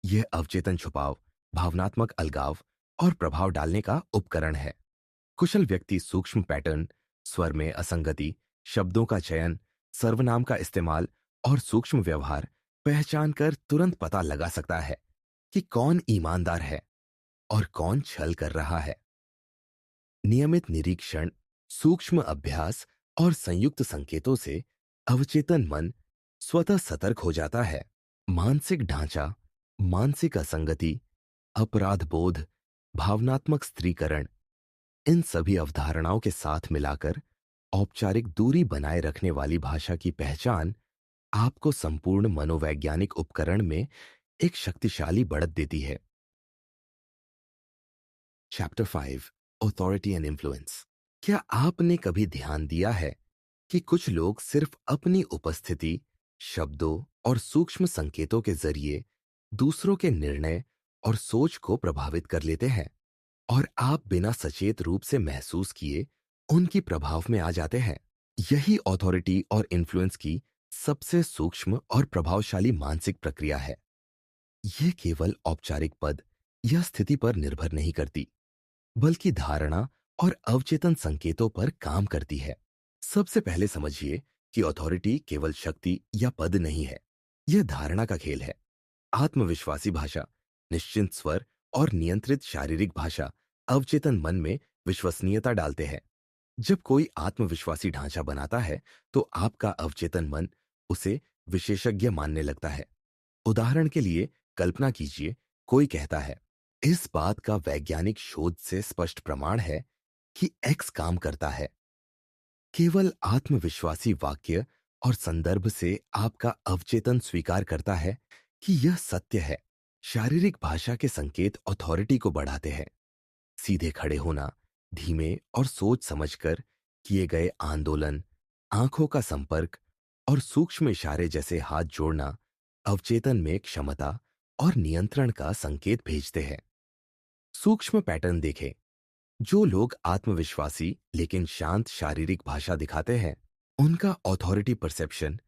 यह अवचेतन छुपाव, भावनात्मक अलगाव और प्रभाव डालने का उपकरण है। कुशल व्यक्ति सूक्ष्म पैटर्न, स्वर में असंगति, शब्दों का चयन, सर्वनाम का इस्तेमाल और सूक्ष्म व्यवहार पहचान कर तुरंत पता लगा सकता है कि कौन ईमानदार है और कौन छल कर रहा है। नियमित निरीक्षण, सूक्ष्म अभ्यास और संयुक्त संकेतों से अवचेतन मन स्वतः सतर्क हो जाता है। मानसिक ढांचा, मानसिक असंगति, अपराध बोध, भावनात्मक स्त्रीकरण, इन सभी अवधारणाओं के साथ मिलाकर औपचारिक दूरी बनाए रखने वाली भाषा की पहचान आपको संपूर्ण मनोवैज्ञानिक उपकरण में एक शक्तिशाली बढ़त देती है। Chapter 5, authority and influence. क्या आपने कभी ध्यान दिया है कि कुछ लोग सिर्फ अपनी उपस्थिति, शब्दों और सूक्ष्म संकेतों के जरिए दूसरों के निर्णय और सोच को प्रभावित कर लेते हैं और आप बिना सचेत रूप से महसूस किए उनकी प्रभाव में आ जाते हैं? यही ऑथोरिटी और इन्फ्लुएंस की सबसे सूक्ष्म और प्रभावशाली मानसिक प्रक्रिया है। यह केवल औपचारिक पद या स्थिति पर निर्भर नहीं करती, बल्कि धारणा और अवचेतन संकेतों पर काम करती है। सबसे पहले समझिए कि अथॉरिटी केवल शक्ति या पद नहीं है। यह धारणा का खेल है। आत्मविश्वासी भाषा, निश्चिंत स्वर और नियंत्रित शारीरिक भाषा अवचेतन मन में विश्वसनीयता डालते हैं। जब कोई आत्मविश्वासी ढांचा बनाता है, तो आपका अवचेतन मन उसे विशेषज्ञ मानने लगता है। उदाहरण के लिए कल्पना कीजिए, कोई कहता है, इस बात का वैज्ञानिक शोध से स्पष्ट प्रमाण है कि एक्स काम करता है। केवल आत्मविश्वासी वाक्य और संदर्भ से आपका अवचेतन स्वीकार करता है कि यह सत्य है। शारीरिक भाषा के संकेत अथॉरिटी को बढ़ाते हैं। सीधे खड़े होना, धीमे और सोच समझकर किए गए आंदोलन, आंखों का संपर्क और सूक्ष्म इशारे जैसे हाथ जोड़ना अवचेतन में क्षमता और नियंत्रण का संकेत भेजते हैं। सूक्ष्म पैटर्न देखें। जो लोग आत्मविश्वासी लेकिन शांत शारीरिक भाषा दिखाते हैं, उनका ऑथोरिटी परसेप्शन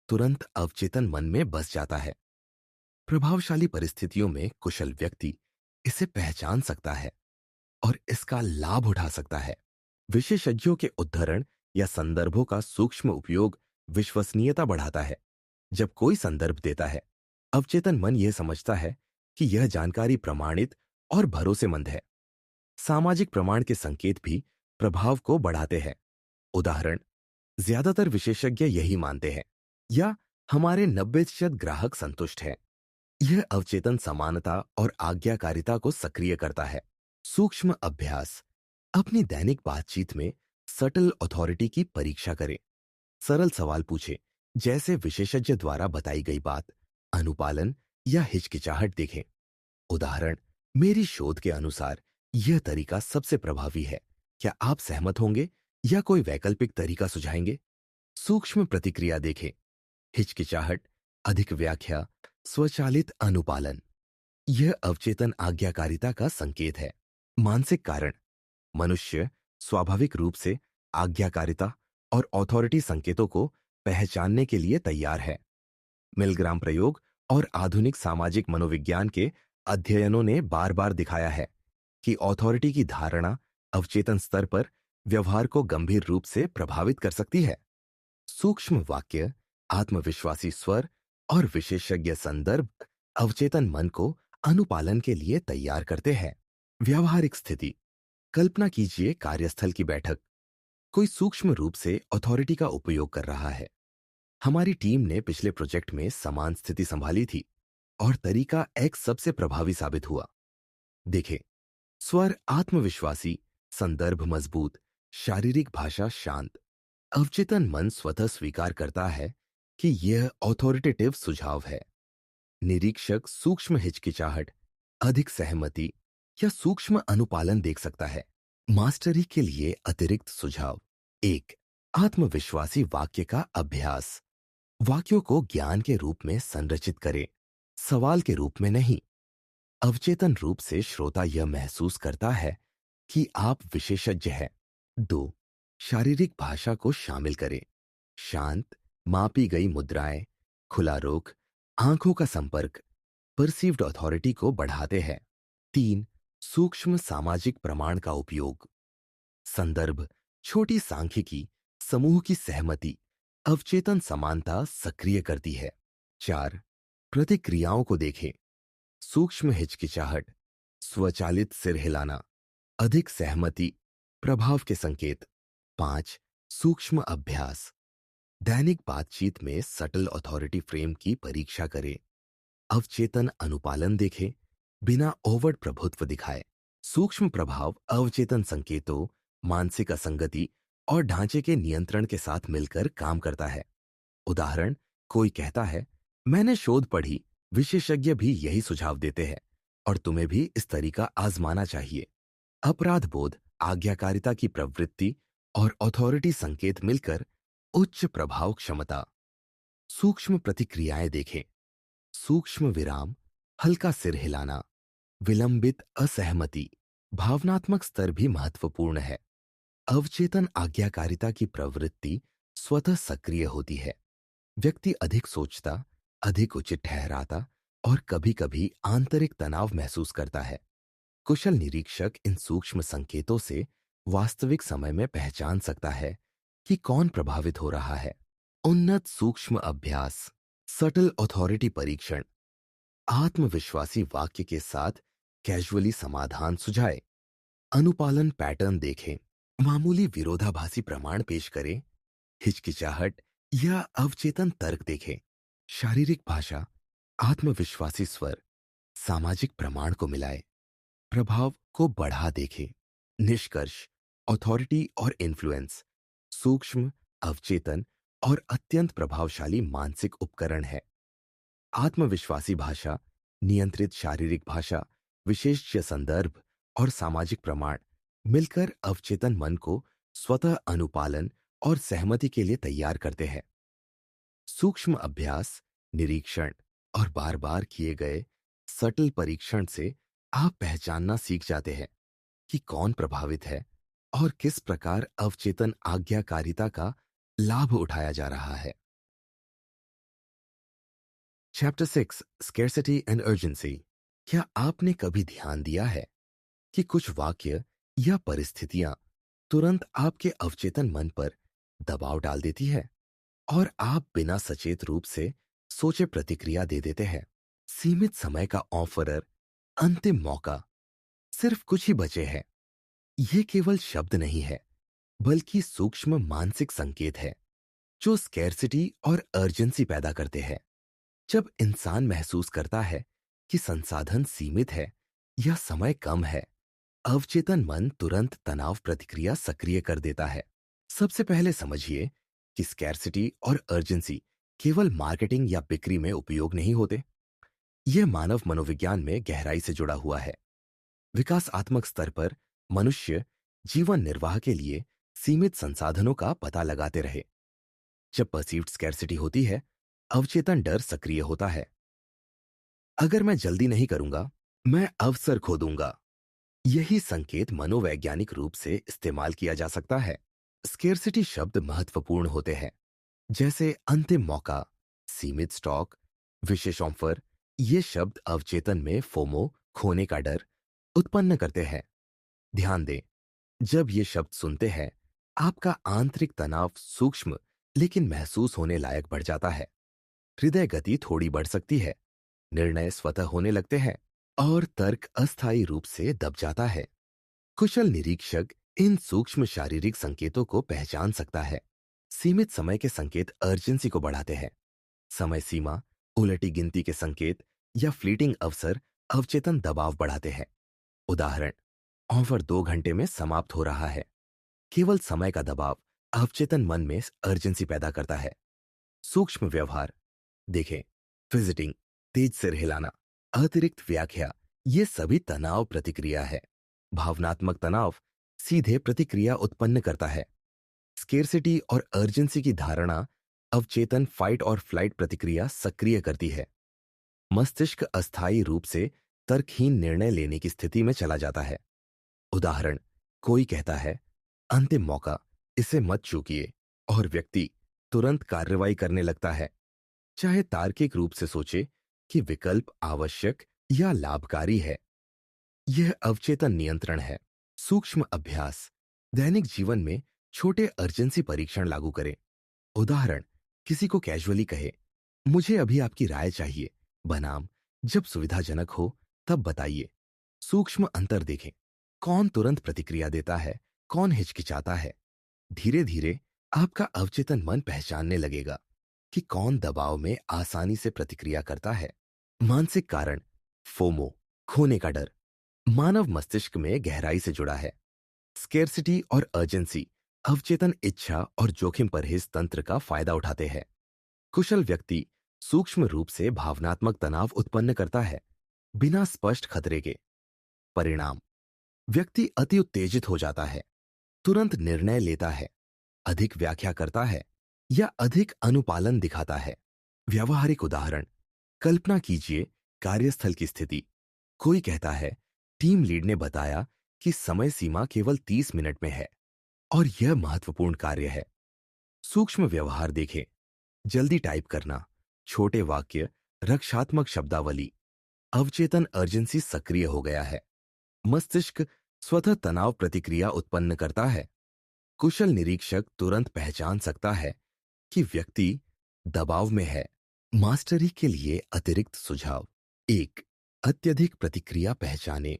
तुरंत अवचेतन मन में बस जाता है। प्रभावशाली परिस्थितियों में कुशल व्यक्ति इसे पहचान सकता है और इसका लाभ उठा सकता है। विशेषज्ञों के उद्धरण या संदर्भों का सूक्ष्म उपयोग विश्वसनीयता बढ़ाता है। जब कोई संदर्भ देता है, अवचेतन मन यह समझता है कि यह जानकारी प्रमाणित और भरोसेमंद है। सामाजिक प्रमाण के संकेत भी प्रभाव को बढ़ाते हैं। उदाहरण, ज्यादातर विशेषज्ञ यही मानते हैं, या हमारे 90% ग्राहक संतुष्ट हैं। यह अवचेतन समानता और आज्ञाकारिता को सक्रिय करता है। सूक्ष्म अभ्यास। अपनी दैनिक बातचीत में सटल अथॉरिटी की परीक्षा करें। सरल सवाल पूछें, जैसे विशेषज्ञ द्वारा बताई गई बात, अनुपालन या हिचकिचाहट देखें। उदाहरण, मेरी शोध के अनुसार यह तरीका सबसे प्रभावी है। क्या आप सहमत होंगे या कोई वैकल्पिक तरीका सुझाएंगे? सूक्ष्म प्रतिक्रिया देखें। हिचकिचाहट, अधिक व्याख्या, स्वचालित अनुपालन। यह अवचेतन आज्ञाकारिता का संकेत है। मानसिक कारण। मनुष्य स्वाभाविक रूप से आज्ञाकारिता और ऑथोरिटी संकेतों को पहचानने के लिए तैयार है। मिलग्राम प्रयोग और आधुनिक सामाजिक मनोविज्ञान के अध्ययनों ने बार बार दिखाया है कि ऑथोरिटी की धारणा अवचेतन स्तर पर व्यवहार को गंभीर रूप से प्रभावित कर सकती है। सूक्ष्म वाक्य, आत्मविश्वासी स्वर और विशेषज्ञ संदर्भ अवचेतन मन को अनुपालन के लिए तैयार करते हैं। व्यावहारिक स्थिति। कल्पना कीजिए, कार्यस्थल की बैठक। कोई सूक्ष्म रूप से अथॉरिटी का उपयोग कर रहा है। हमारी टीम ने पिछले प्रोजेक्ट में समान स्थिति संभाली थी और तरीका एक्स सबसे प्रभावी साबित हुआ। देखें, स्वर आत्मविश्वासी, संदर्भ मजबूत, शारीरिक भाषा शांत। अवचेतन मन स्वतः स्वीकार करता है कि यह ऑथोरिटेटिव सुझाव है। निरीक्षक सूक्ष्म हिचकिचाहट, अधिक सहमति या सूक्ष्म अनुपालन देख सकता है। मास्टरी के लिए अतिरिक्त सुझाव। 1. आत्मविश्वासी वाक्य का अभ्यास। वाक्यों को ज्ञान के रूप में संरचित करें, सवाल के रूप में नहीं। अवचेतन रूप से श्रोता यह महसूस करता है कि आप विशेषज्ञ हैं। 2. शारीरिक भाषा को शामिल करें। शांत, मापी गई मुद्राएं, खुला रुख, आंखों का संपर्क परसीव्ड अथॉरिटी को बढ़ाते हैं। 3. सूक्ष्म सामाजिक प्रमाण का उपयोग। संदर्भ, छोटी सांख्यिकी, समूह की सहमति अवचेतन समानता सक्रिय करती है। 4. प्रतिक्रियाओं को देखें। सूक्ष्म हिचकिचाहट, स्वचालित सिर हिलाना, अधिक सहमति प्रभाव के संकेत। 5. सूक्ष्म अभ्यास। दैनिक बातचीत में सटल अथॉरिटी फ्रेम की परीक्षा करें। अवचेतन अनुपालन देखें, बिना ओवट प्रभुत्व दिखाए। सूक्ष्म प्रभाव अवचेतन संकेतों, मानसिक असंगति और ढांचे के नियंत्रण के साथ मिलकर काम करता है। उदाहरण, कोई कहता है, मैंने शोध पढ़ी, विशेषज्ञ भी यही सुझाव देते हैं और तुम्हें भी इस तरीका आजमाना चाहिए। अपराध बोध, आज्ञाकारिता की प्रवृत्ति और अथॉरिटी संकेत मिलकर उच्च प्रभाव क्षमता। सूक्ष्म प्रतिक्रियाएं देखें। सूक्ष्म विराम, हल्का सिर हिलाना, विलंबित असहमति। भावनात्मक स्तर भी महत्वपूर्ण है। अवचेतन आज्ञाकारिता की प्रवृत्ति स्वतः सक्रिय होती है। व्यक्ति अधिक सोचता, अधिक उचित ठहराता और कभी-कभी आंतरिक तनाव महसूस करता है। कुशल निरीक्षक इन सूक्ष्म संकेतों से वास्तविक समय में पहचान सकता है कि कौन प्रभावित हो रहा है। उन्नत सूक्ष्म अभ्यास, सटल अथॉरिटी परीक्षण, आत्मविश्वासी वाक्य के साथ कैजुअली समाधान सुझाए, अनुपालन पैटर्न देखें, मामूली विरोधाभासी प्रमाण पेश करें, हिचकिचाहट या अवचेतन तर्क देखें, शारीरिक भाषा, आत्मविश्वासी स्वर, सामाजिक प्रमाण को मिलाए, प्रभाव को बढ़ा देखें। निष्कर्ष, अथॉरिटी और इन्फ्लुएंस सूक्ष्म, अवचेतन और अत्यंत प्रभावशाली मानसिक उपकरण है। आत्मविश्वासी भाषा, नियंत्रित शारीरिक भाषा, विशेष्य संदर्भ और सामाजिक प्रमाण मिलकर अवचेतन मन को स्वतः अनुपालन और सहमति के लिए तैयार करते हैं। सूक्ष्म अभ्यास, निरीक्षण और बार बार किए गए सटल परीक्षण से आप पहचानना सीख जाते हैं कि कौन प्रभावित है और किस प्रकार अवचेतन आज्ञाकारिता का लाभ उठाया जा रहा है। Chapter 6, scarcity and urgency. क्या आपने कभी ध्यान दिया है कि कुछ वाक्य या परिस्थितियां तुरंत आपके अवचेतन मन पर दबाव डाल देती है और आप बिना सचेत रूप से सोचे प्रतिक्रिया दे देते हैं। सीमित समय का ऑफरर, अंतिम मौका, सिर्फ कुछ ही बचे हैं। ये केवल शब्द नहीं है, बल्कि सूक्ष्म मानसिक संकेत है जो स्कैर्सिटी और अर्जेंसी पैदा करते हैं। जब इंसान महसूस करता है कि संसाधन सीमित है या समय कम है, अवचेतन मन तुरंत तनाव प्रतिक्रिया सक्रिय कर देता है। सबसे पहले समझिए कि स्कैर्सिटी और अर्जेंसी केवल मार्केटिंग या बिक्री में उपयोग नहीं होते। यह मानव मनोविज्ञान में गहराई से जुड़ा हुआ है। विकासात्मक स्तर पर मनुष्य जीवन निर्वाह के लिए सीमित संसाधनों का पता लगाते रहे। जब परसीव्ड स्कैर्सिटी होती है, अवचेतन डर सक्रिय होता है। अगर मैं जल्दी नहीं करूंगा, मैं अवसर खो दूंगा। यही संकेत मनोवैज्ञानिक रूप से इस्तेमाल किया जा सकता है। स्केर्सिटी शब्द महत्वपूर्ण होते हैं, जैसे अंतिम मौका, सीमित स्टॉक, विशेष ऑफर। ये शब्द अवचेतन में फोमो, खोने का डर उत्पन्न करते हैं। ध्यान दें, जब ये शब्द सुनते हैं, आपका आंतरिक तनाव सूक्ष्म लेकिन महसूस होने लायक बढ़ जाता है। हृदय गति थोड़ी बढ़ सकती है, निर्णय स्वतः होने लगते हैं और तर्क अस्थायी रूप से दब जाता है। कुशल निरीक्षक इन सूक्ष्म शारीरिक संकेतों को पहचान सकता है। सीमित समय के संकेत अर्जेंसी को बढ़ाते हैं। समय सीमा, उलटी गिनती के संकेत या फ्लीटिंग अवसर अवचेतन दबाव बढ़ाते हैं। उदाहरण, ऑफर 2 घंटे में समाप्त हो रहा है। केवल समय का दबाव अवचेतन मन में अर्जेंसी पैदा करता है। सूक्ष्म व्यवहार देखें, फिजिटिंग, तेज सिर हिलाना, अतिरिक्त व्याख्या, ये सभी तनाव प्रतिक्रिया है। भावनात्मक तनाव सीधे प्रतिक्रिया उत्पन्न करता है। स्केर्सिटी और अर्जेंसी की धारणा अवचेतन फाइट और फ्लाइट प्रतिक्रिया सक्रिय करती है। मस्तिष्क अस्थायी रूप से तर्कहीन निर्णय लेने की स्थिति में चला जाता है। उदाहरण, कोई कहता है अंतिम मौका, इसे मत चूकिए, और व्यक्ति तुरंत कार्रवाई करने लगता है, चाहे तार्किक रूप से सोचे कि विकल्प आवश्यक या लाभकारी है। यह अवचेतन नियंत्रण है। सूक्ष्म अभ्यास, दैनिक जीवन में छोटे अर्जेंसी परीक्षण लागू करें। उदाहरण, किसी को कैजुअली कहे, मुझे अभी आपकी राय चाहिए, बनाम जब सुविधाजनक हो तब बताइए। सूक्ष्म अंतर देखें, कौन तुरंत प्रतिक्रिया देता है, कौन हिचकिचाता है। धीरे धीरे आपका अवचेतन मन पहचानने लगेगा कि कौन दबाव में आसानी से प्रतिक्रिया करता है। मानसिक कारण, फोमो, खोने का डर, मानव मस्तिष्क में गहराई से जुड़ा है। स्केर्सिटी और अर्जेंसी अवचेतन इच्छा और जोखिम परहेज तंत्र का फायदा उठाते हैं। कुशल व्यक्ति सूक्ष्म रूप से भावनात्मक तनाव उत्पन्न करता है, बिना स्पष्ट खतरे के। परिणाम, व्यक्ति अति उत्तेजित हो जाता है, तुरंत निर्णय लेता है, अधिक व्याख्या करता है या अधिक अनुपालन दिखाता है। व्यावहारिक उदाहरण, कल्पना कीजिए कार्यस्थल की स्थिति। कोई कहता है, टीम लीड ने बताया कि समय सीमा केवल 30 मिनट में है और यह महत्वपूर्ण कार्य है। सूक्ष्म व्यवहार देखें, जल्दी टाइप करना, छोटे वाक्य, रक्षात्मक शब्दावली। अवचेतन अर्जेंसी सक्रिय हो गया है। मस्तिष्क स्वतः तनाव प्रतिक्रिया उत्पन्न करता है। कुशल निरीक्षक तुरंत पहचान सकता है कि व्यक्ति दबाव में है। मास्टरी के लिए अतिरिक्त सुझाव: एक, अत्यधिक प्रतिक्रिया पहचाने।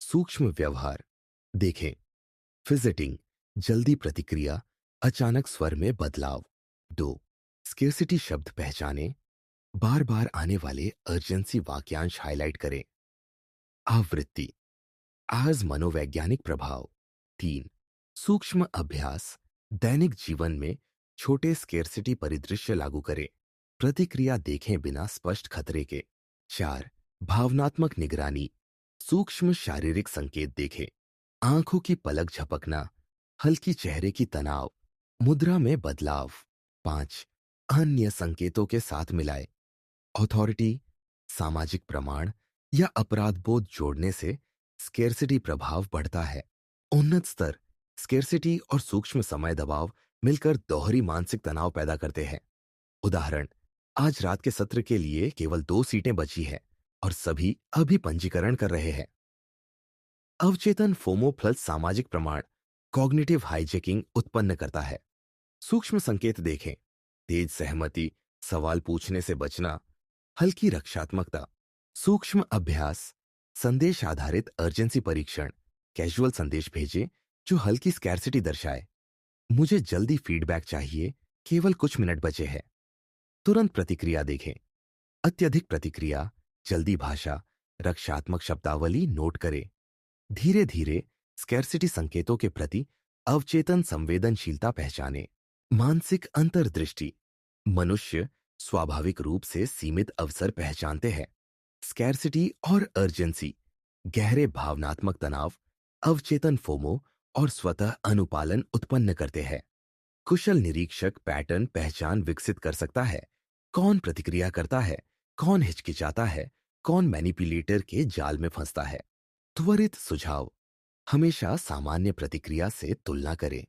सूक्ष्म व्यवहार देखें: फिजिटिंग, जल्दी प्रतिक्रिया, अचानक स्वर में बदलाव। दो, स्केर्सिटी शब्द पहचाने। बार बार आने वाले अर्जेंसी वाक्यांश हाईलाइट करें। आवृत्ति: आज मनोवैज्ञानिक प्रभाव। तीन, सूक्ष्म अभ्यास, दैनिक जीवन में छोटे स्केर्सिटी परिदृश्य लागू करें। प्रतिक्रिया देखें बिना स्पष्ट खतरे के। चार, भावनात्मक निगरानी, सूक्ष्म शारीरिक संकेत देखें। आंखों की पलक झपकना, हल्की चेहरे की तनाव, मुद्रा में बदलाव। पांच, अन्य संकेतों के साथ मिलाए। अथॉरिटी, सामाजिक प्रमाण या अपराध बोध जोड़ने से स्केर्सिटी प्रभाव बढ़ता है। उन्नत स्तर: स्केर्सिटी और सूक्ष्म समय दबाव मिलकर दोहरी मानसिक तनाव पैदा करते हैं। उदाहरण: आज रात के सत्र के लिए केवल 2 सीटें बची हैं और सभी अभी पंजीकरण कर रहे हैं। अवचेतन फोमो प्लस सामाजिक प्रमाण कॉग्निटिव हाईजैकिंग उत्पन्न करता है। सूक्ष्म संकेत देखें: तेज सहमति, सवाल पूछने से बचना, हल्की रक्षात्मकता। सूक्ष्म अभ्यास: संदेश आधारित अर्जेंसी परीक्षण, कैजुअल संदेश भेजें जो हल्की स्कैर्सिटी दर्शाए। मुझे जल्दी फीडबैक चाहिए, केवल कुछ मिनट बचे हैं। तुरंत प्रतिक्रिया देखें: अत्यधिक प्रतिक्रिया, जल्दी भाषा, रक्षात्मक शब्दावली नोट करें। धीरे धीरे स्कैर्सिटी संकेतों के प्रति अवचेतन संवेदनशीलता पहचाने। मानसिक अंतर्दृष्टि: मनुष्य स्वाभाविक रूप से सीमित अवसर पहचानते हैं। स्कैर्सिटी और अर्जेंसी गहरे भावनात्मक तनाव, अवचेतन फोमो और स्वतः अनुपालन उत्पन्न करते हैं। कुशल निरीक्षक पैटर्न पहचान विकसित कर सकता है। कौन प्रतिक्रिया करता है, कौन हिचकिचाता है, कौन मैनिपुलेटर के जाल में फंसता है। त्वरित सुझाव: हमेशा सामान्य प्रतिक्रिया से तुलना करें।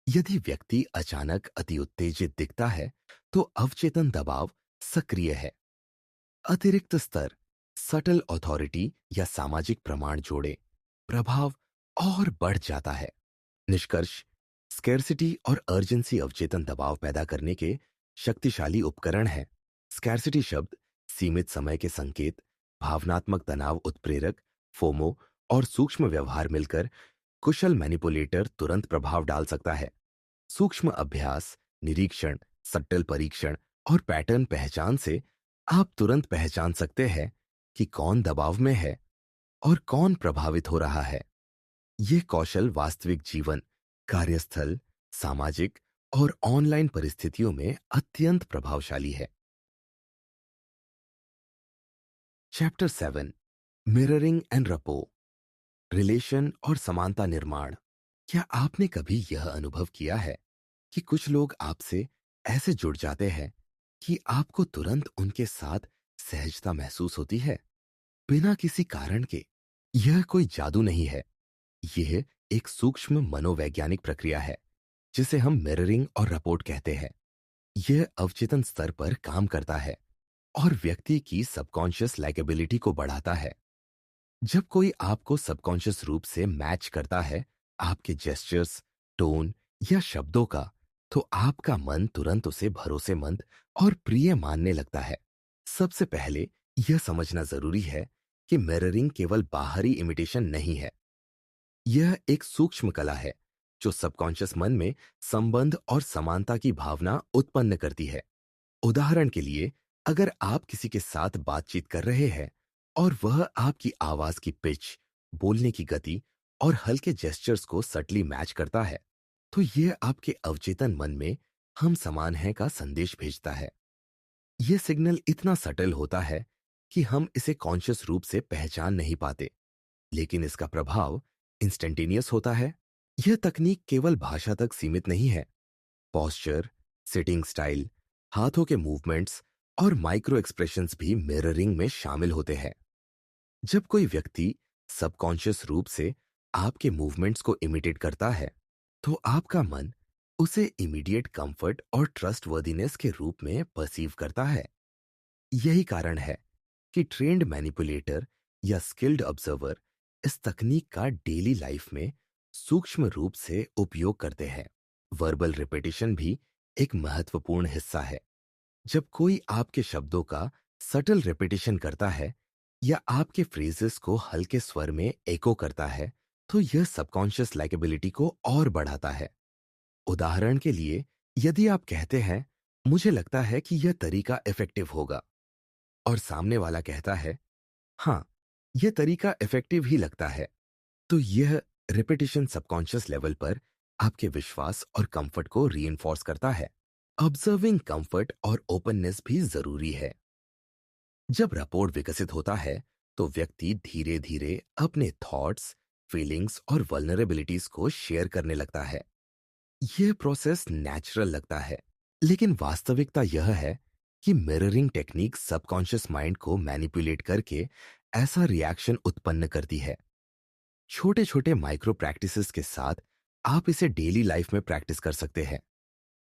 यदि व्यक्ति अचानक अति उत्तेजित दिखता है, तो अवचेतन दबाव सक्रिय है। अतिरिक्त स्तर: सटल अथॉरिटी या सामाजिक प्रमाण जोड़े, प्रभाव और बढ़ जाता है। निष्कर्ष: स्कैर्सिटी और अर्जेंसी अवचेतन दबाव पैदा करने के शक्तिशाली उपकरण हैं। स्कैर्सिटी शब्द सीमित समय के संकेत, भावनात्मक तनाव उत्प्रेरक, फोमो और सूक्ष्म व्यवहार मिलकर कुशल मैनिपुलेटर तुरंत प्रभाव डाल सकता है। सूक्ष्म अभ्यास, निरीक्षण, सट्टल परीक्षण और पैटर्न पहचान से आप तुरंत पहचान सकते हैं कि कौन दबाव में है और कौन प्रभावित हो रहा है। ये कौशल वास्तविक जीवन, कार्यस्थल, सामाजिक और ऑनलाइन परिस्थितियों में अत्यंत प्रभावशाली है। चैप्टर 7: मिररिंग एंड रपो, रिलेशन और समानता निर्माण। क्या आपने कभी यह अनुभव किया है कि कुछ लोग आपसे ऐसे जुड़ जाते हैं कि आपको तुरंत उनके साथ सहजता महसूस होती है, बिना किसी कारण के? यह कोई जादू नहीं है, यह एक सूक्ष्म मनोवैज्ञानिक प्रक्रिया है जिसे हम मिररिंग और रपोर्ट कहते हैं। यह अवचेतन स्तर पर काम करता है और व्यक्ति की सबकॉन्शियस लाइकेबिलिटी को बढ़ाता है। जब कोई आपको सबकॉन्शियस रूप से मैच करता है, आपके जेस्चर्स, टोन या शब्दों का, तो आपका मन तुरंत उसे भरोसेमंद और प्रिय मानने लगता है। सबसे पहले यह समझना जरूरी है कि मिररिंग केवल बाहरी इमिटेशन नहीं है। यह एक सूक्ष्म कला है जो सबकॉन्शियस मन में संबंध और समानता की भावना उत्पन्न करती है। उदाहरण के लिए, अगर आप किसी के साथ बातचीत कर रहे हैं और वह आपकी आवाज की पिच, बोलने की गति और हल्के जेस्चर्स को सटली मैच करता है, तो यह आपके अवचेतन मन में हम समान हैं का संदेश भेजता है। यह सिग्नल इतना सटल होता है कि हम इसे कॉन्शियस रूप से पहचान नहीं पाते, लेकिन इसका प्रभाव इंस्टेंटेनियस होता है। यह तकनीक केवल भाषा तक सीमित नहीं है। पोस्चर, सिटिंग स्टाइल, हाथों के मूवमेंट्स और माइक्रो एक्सप्रेशंस भी मिररिंग में शामिल होते हैं। जब कोई व्यक्ति सबकॉन्शियस रूप से आपके मूवमेंट्स को इमिटेट करता है, तो आपका मन उसे इमीडिएट कंफर्ट और ट्रस्टवर्दीनेस के रूप में परसीव करता है। यही कारण है कि ट्रेन्ड मैनिपुलेटर या स्किल्ड ऑब्जर्वर इस तकनीक का डेली लाइफ में सूक्ष्म रूप से उपयोग करते हैं। वर्बल रिपीटिशन भी एक महत्वपूर्ण हिस्सा है। जब कोई आपके शब्दों का सटल रिपीटिशन करता है या आपके फ्रेजेस को हल्के स्वर में एको करता है, तो यह सबकॉन्शियस लाइकेबिलिटी को और बढ़ाता है। उदाहरण के लिए, यदि आप कहते हैं, मुझे लगता है कि यह तरीका इफेक्टिव होगा, और सामने वाला कहता है, हाँ, यह तरीका इफेक्टिव ही लगता है, तो यह रिपीटिशन सबकॉन्शियस लेवल पर आपके विश्वास और कंफर्ट को रीइंफोर्स करता है। ऑब्जर्विंग कंफर्ट और ओपननेस भी जरूरी है। जब रपोर्ट विकसित होता है, तो व्यक्ति धीरे धीरे अपने थॉट्स, फीलिंग्स और वल्नरेबिलिटीज को शेयर करने लगता है। यह प्रोसेस नेचुरल लगता है, लेकिन वास्तविकता यह है कि मिररिंग टेक्निक सबकॉन्शियस माइंड को मैनिपुलेट करके ऐसा रिएक्शन उत्पन्न करती है। छोटे छोटे माइक्रो प्रैक्टिसेस के साथ आप इसे डेली लाइफ में प्रैक्टिस कर सकते हैं,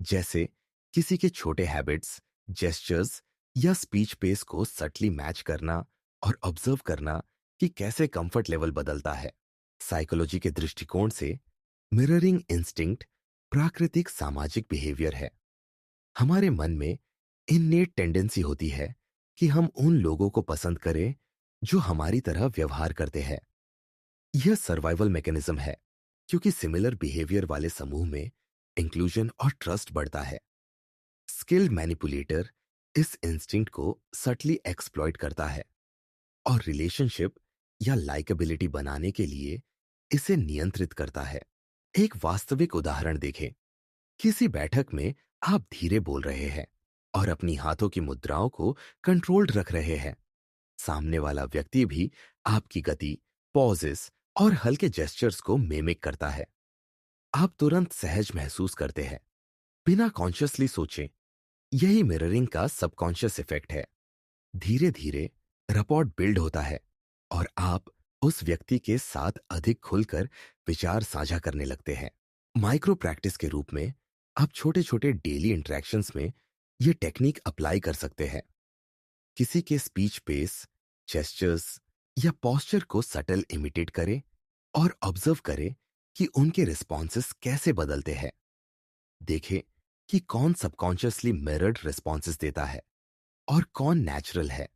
जैसे किसी के छोटे हैबिट्स, जेस्चर्स या स्पीच पेस को सटली मैच करना और ऑब्जर्व करना कि कैसे कंफर्ट लेवल बदलता है। साइकोलॉजी के दृष्टिकोण से मिररिंग इंस्टिंक्ट प्राकृतिक सामाजिक बिहेवियर है। हमारे मन में इननेट टेंडेंसी होती है कि हम उन लोगों को पसंद करें जो हमारी तरह व्यवहार करते हैं। यह सर्वाइवल मैकेनिज्म है, क्योंकि सिमिलर बिहेवियर वाले समूह में इंक्लूजन और ट्रस्ट बढ़ता है। स्किल्ड मैनिपुलेटर इस इंस्टिंक्ट को सटली एक्सप्लॉइट करता है और रिलेशनशिप या लाइकेबिलिटी बनाने के लिए इसे नियंत्रित करता है। एक वास्तविक उदाहरण देखें। किसी बैठक में आप धीरे बोल रहे हैं और अपनी हाथों की मुद्राओं को कंट्रोल्ड रख रहे हैं। सामने वाला व्यक्ति भी आपकी गति, पॉजेस और हल्के जेस्चर्स को मिमिक करता है। आप तुरंत सहज महसूस करते हैं, बिना कॉन्शियसली सोचे। यही मिररिंग का सबकॉन्शियस इफेक्ट है। धीरे धीरे रपॉर्ट बिल्ड होता है और आप उस व्यक्ति के साथ अधिक खुलकर विचार साझा करने लगते हैं। माइक्रो प्रैक्टिस के रूप में आप छोटे छोटे डेली इंटरेक्शंस में यह टेक्निक अप्लाई कर सकते हैं। किसी के स्पीच पेस, जेस्चर्स या पोस्चर को सटल इमिटेट करें और ऑब्जर्व करें कि उनके रिस्पॉन्सेस कैसे बदलते हैं। देखें कि कौन सबकॉन्शियसली मिरर्ड रिस्पॉन्सेस देता है और कौन नेचुरल है।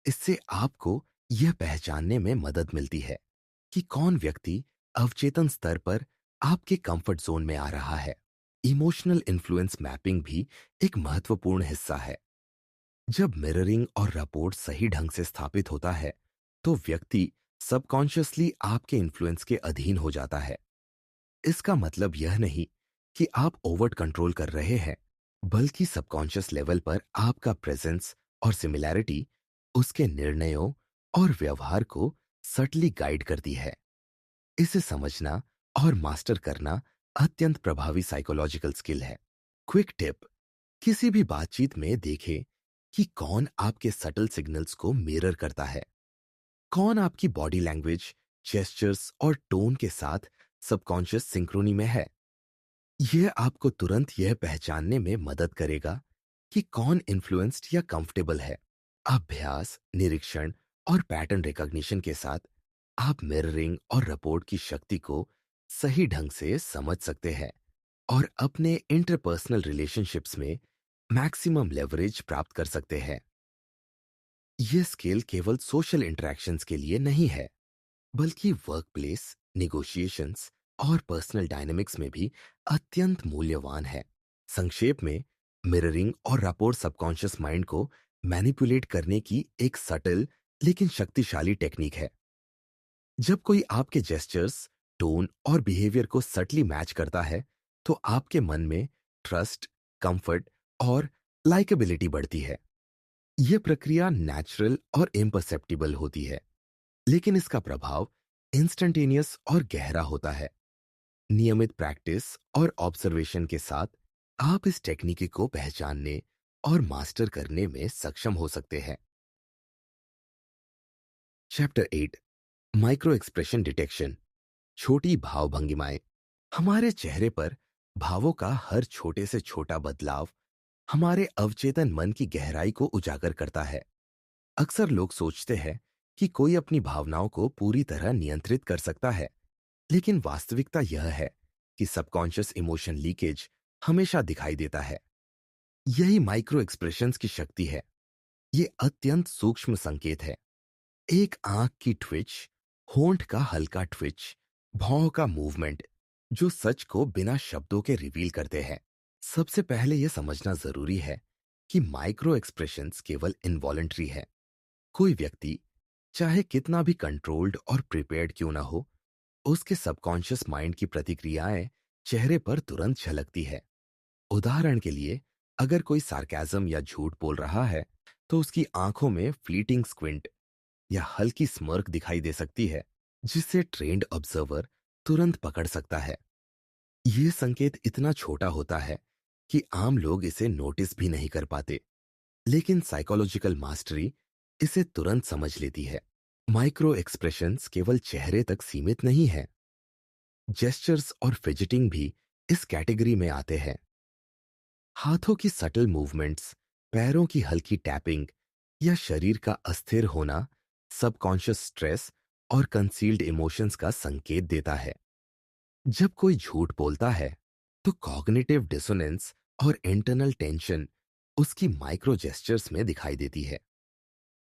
इससे आपको यह पहचानने में मदद मिलती है कि कौन व्यक्ति अवचेतन स्तर पर आपके कंफर्ट जोन में आ रहा है। इमोशनल इन्फ्लुएंस मैपिंग भी एक महत्वपूर्ण हिस्सा है। जब मिररिंग और रपोर्ट सही ढंग से स्थापित होता है, तो व्यक्ति सबकॉन्शियसली आपके इन्फ्लुएंस के अधीन हो जाता है। इसका मतलब यह नहीं कि आप ओवर्ट कंट्रोल कर रहे हैं, बल्कि सबकॉन्शियस लेवल पर आपका प्रेजेंस और सिमिलैरिटी उसके निर्णयों और व्यवहार को सटली गाइड करती है। इसे समझना और मास्टर करना अत्यंत प्रभावी साइकोलॉजिकल स्किल है। क्विक टिप: किसी भी बातचीत में देखें कि कौन आपके सटल सिग्नल्स को मिरर करता है, कौन आपकी बॉडी लैंग्वेज, जेस्चर्स और टोन के साथ सबकॉन्शियस सिंक्रोनी में है। यह आपको तुरंत यह पहचानने में मदद करेगा कि कौन इन्फ्लुएंस्ड या कंफर्टेबल है। अभ्यास, निरीक्षण और पैटर्न रिकॉग्निशन के साथ आप मिररिंग और रपोर्ट की शक्ति को सही ढंग से समझ सकते हैं और अपने इंटरपर्सनल रिलेशनशिप्स में मैक्सिमम लेवरेज प्राप्त कर सकते हैं। यह स्किल केवल सोशल इंटरेक्शंस के लिए नहीं है, बल्कि वर्कप्लेस, निगोशिएशंस और पर्सनल डायनामिक्स में भी अत्यंत मूल्यवान है। संक्षेप में, मिररिंग और रपोर्ट सबकॉन्शियस माइंड को मैनिपुलेट करने की एक सटल लेकिन शक्तिशाली टेक्निक है। जब कोई आपके जेस्चर्स, टोन और बिहेवियर को सटली मैच करता है, तो आपके मन में ट्रस्ट, कंफर्ट और लाइकेबिलिटी बढ़ती है। यह प्रक्रिया नेचुरल और इम्परसेप्टिबल होती है, लेकिन इसका प्रभाव इंस्टेंटेनियस और गहरा होता है। नियमित प्रैक्टिस और ऑब्जर्वेशन के साथ आप इस टेक्निक को पहचानने और मास्टर करने में सक्षम हो सकते हैं। Chapter 8: micro expression detection. छोटी भाव भंगिमाएं। हमारे चेहरे पर भावों का हर छोटे से छोटा बदलाव हमारे अवचेतन मन की गहराई को उजागर करता है। अक्सर लोग सोचते हैं कि कोई अपनी भावनाओं को पूरी तरह नियंत्रित कर सकता है, लेकिन वास्तविकता यह है कि सबकॉन्शियस इमोशन लीकेज हमेशा दिखाई देता है। यही माइक्रो एक्सप्रेशंस की शक्ति है। ये अत्यंत सूक्ष्म संकेत है। एक आंख की ट्विच, होंठ का हल्का ट्विच, भौं का मूवमेंट, जो सच को बिना शब्दों के रिवील करते हैं। सबसे पहले यह समझना जरूरी है कि माइक्रो एक्सप्रेशंस केवल इनवॉलेंट्री है। कोई व्यक्ति चाहे कितना भी कंट्रोल्ड और प्रिपेयर्ड क्यों ना हो, उसके सबकॉन्शियस माइंड की प्रतिक्रियाएं चेहरे पर तुरंत झलकती है। उदाहरण के लिए, अगर कोई सार्केज्म या झूठ बोल रहा है, तो उसकी आंखों में फ्लीटिंग स्क्विंट या हल्की स्मर्क दिखाई दे सकती है, जिसे ट्रेंड ऑब्जर्वर तुरंत पकड़ सकता है। यह संकेत इतना छोटा होता है कि आम लोग इसे नोटिस भी नहीं कर पाते, लेकिन साइकोलॉजिकल मास्टरी इसे तुरंत समझ लेती है। माइक्रो एक्सप्रेशंस केवल चेहरे तक सीमित नहीं है। जेस्चर्स और फिजिटिंग भी इस कैटेगरी में आते हैं। हाथों की सटल मूवमेंट्स, पैरों की हल्की टैपिंग या शरीर का अस्थिर होना सबकॉन्शियस स्ट्रेस और कंसील्ड इमोशंस का संकेत देता है। जब कोई झूठ बोलता है, तो कॉग्निटिव डिसोनेंस और इंटरनल टेंशन उसकी माइक्रो जेस्चर्स में दिखाई देती है।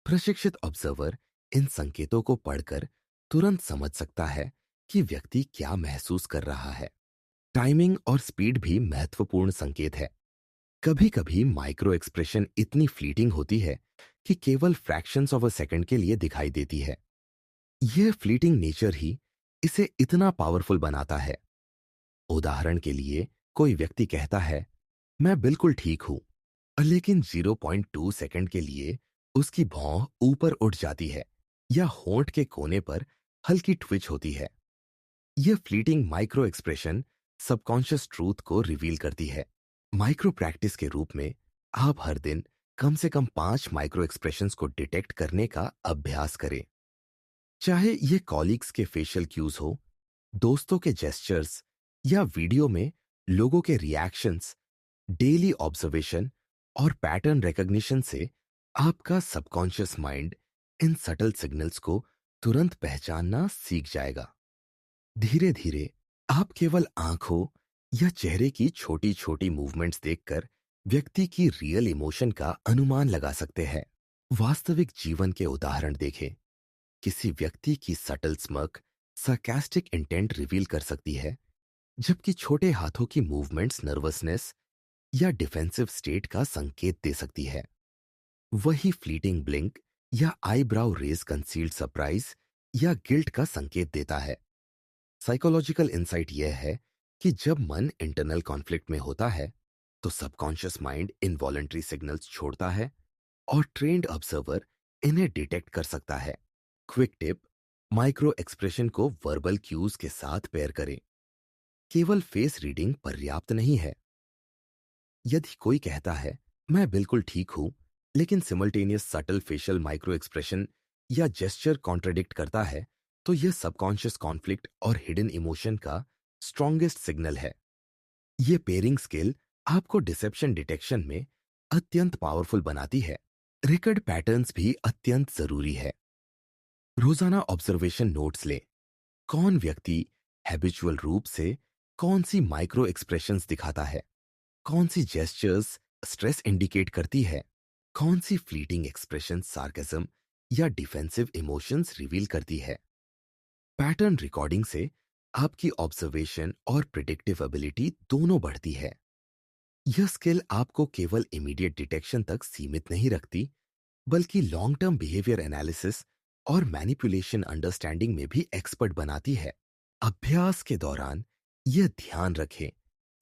प्रशिक्षित ऑब्जर्वर इन संकेतों को पढ़कर तुरंत समझ सकता है कि व्यक्ति क्या महसूस कर रहा है। टाइमिंग और स्पीड भी महत्वपूर्ण संकेत है। कभी कभी माइक्रो एक्सप्रेशन इतनी फ्लीटिंग होती है कि केवल फ्रैक्शंस ऑफ अ सेकंड के लिए दिखाई देती है। यह फ्लीटिंग नेचर ही इसे इतना पावरफुल बनाता है। उदाहरण के लिए, कोई व्यक्ति कहता है, मैं बिल्कुल ठीक हूं, लेकिन 0.2 सेकंड के लिए उसकी भौं ऊपर उठ जाती है या होंठ के कोने पर हल्की ट्विच होती है। यह fleeting micro expression subconscious truth को रिवील करती है। माइक्रो प्रैक्टिस के रूप में आप हर दिन कम से कम 5 माइक्रो एक्सप्रेशंस को डिटेक्ट करने का अभ्यास करें। चाहे ये कॉलीग्स के फेशियल क्यूज हो, दोस्तों के जेस्चर्स या वीडियो में लोगों के रिएक्शंस, डेली ऑब्जर्वेशन और पैटर्न रिकॉग्निशन से आपका सबकॉन्शियस माइंड इन सटल सिग्नल्स को तुरंत पहचानना सीख जाएगा। धीरे धीरे आप केवल आंखों या चेहरे की छोटी छोटी मूवमेंट्स देखकर व्यक्ति की रियल इमोशन का अनुमान लगा सकते हैं। वास्तविक जीवन के उदाहरण देखें। किसी व्यक्ति की subtle smirk sarcastic intent reveal कर सकती है, जबकि छोटे हाथों की मूवमेंट्स नर्वसनेस या डिफेंसिव स्टेट का संकेत दे सकती है। वही फ्लीटिंग ब्लिंक या आईब्राउ रेज कंसील्ड सरप्राइज या गिल्ट का संकेत देता है। साइकोलॉजिकल इंसाइट यह है कि जब मन इंटरनल कॉन्फ्लिक्ट में होता है, तो सबकॉन्शियस माइंड इनवॉलेंट्री सिग्नल्स छोड़ता है और ट्रेन्ड ऑब्जर्वर इन्हें डिटेक्ट कर सकता है। क्विक टिप: माइक्रो एक्सप्रेशन को वर्बल क्यूज के साथ पेयर करें। केवल फेस रीडिंग पर्याप्त नहीं है। यदि कोई कहता है, मैं बिल्कुल ठीक हूं, लेकिन simultaneous subtle facial micro expression या जेस्चर कॉन्ट्रडिक्ट करता है, तो यह सबकॉन्शियस कॉन्फ्लिक्ट और हिडन इमोशन का स्ट्रॉन्गेस्ट सिग्नल है। यह पेयरिंग स्किल आपको डिसेप्शन डिटेक्शन में अत्यंत पावरफुल बनाती है। रिकॉर्ड पैटर्न्स भी अत्यंत जरूरी है। रोजाना ऑब्जर्वेशन नोट्स लें। कौन व्यक्ति हैबिचुअल रूप से कौन सी माइक्रो एक्सप्रेशंस दिखाता है, कौन सी जेस्चर्स स्ट्रेस इंडिकेट करती है, कौन सी फ्लीटिंग एक्सप्रेशन सार्केज्म या डिफेंसिव इमोशंस रिवील करती है। पैटर्न रिकॉर्डिंग से आपकी ऑब्जर्वेशन और प्रिडिक्टिव एबिलिटी दोनों बढ़ती है। यह स्किल आपको केवल इमीडिएट डिटेक्शन तक सीमित नहीं रखती, बल्कि लॉन्ग टर्म बिहेवियर एनालिसिस और मैनिपुलेशन अंडरस्टैंडिंग में भी एक्सपर्ट बनाती है। अभ्यास के दौरान यह ध्यान रखें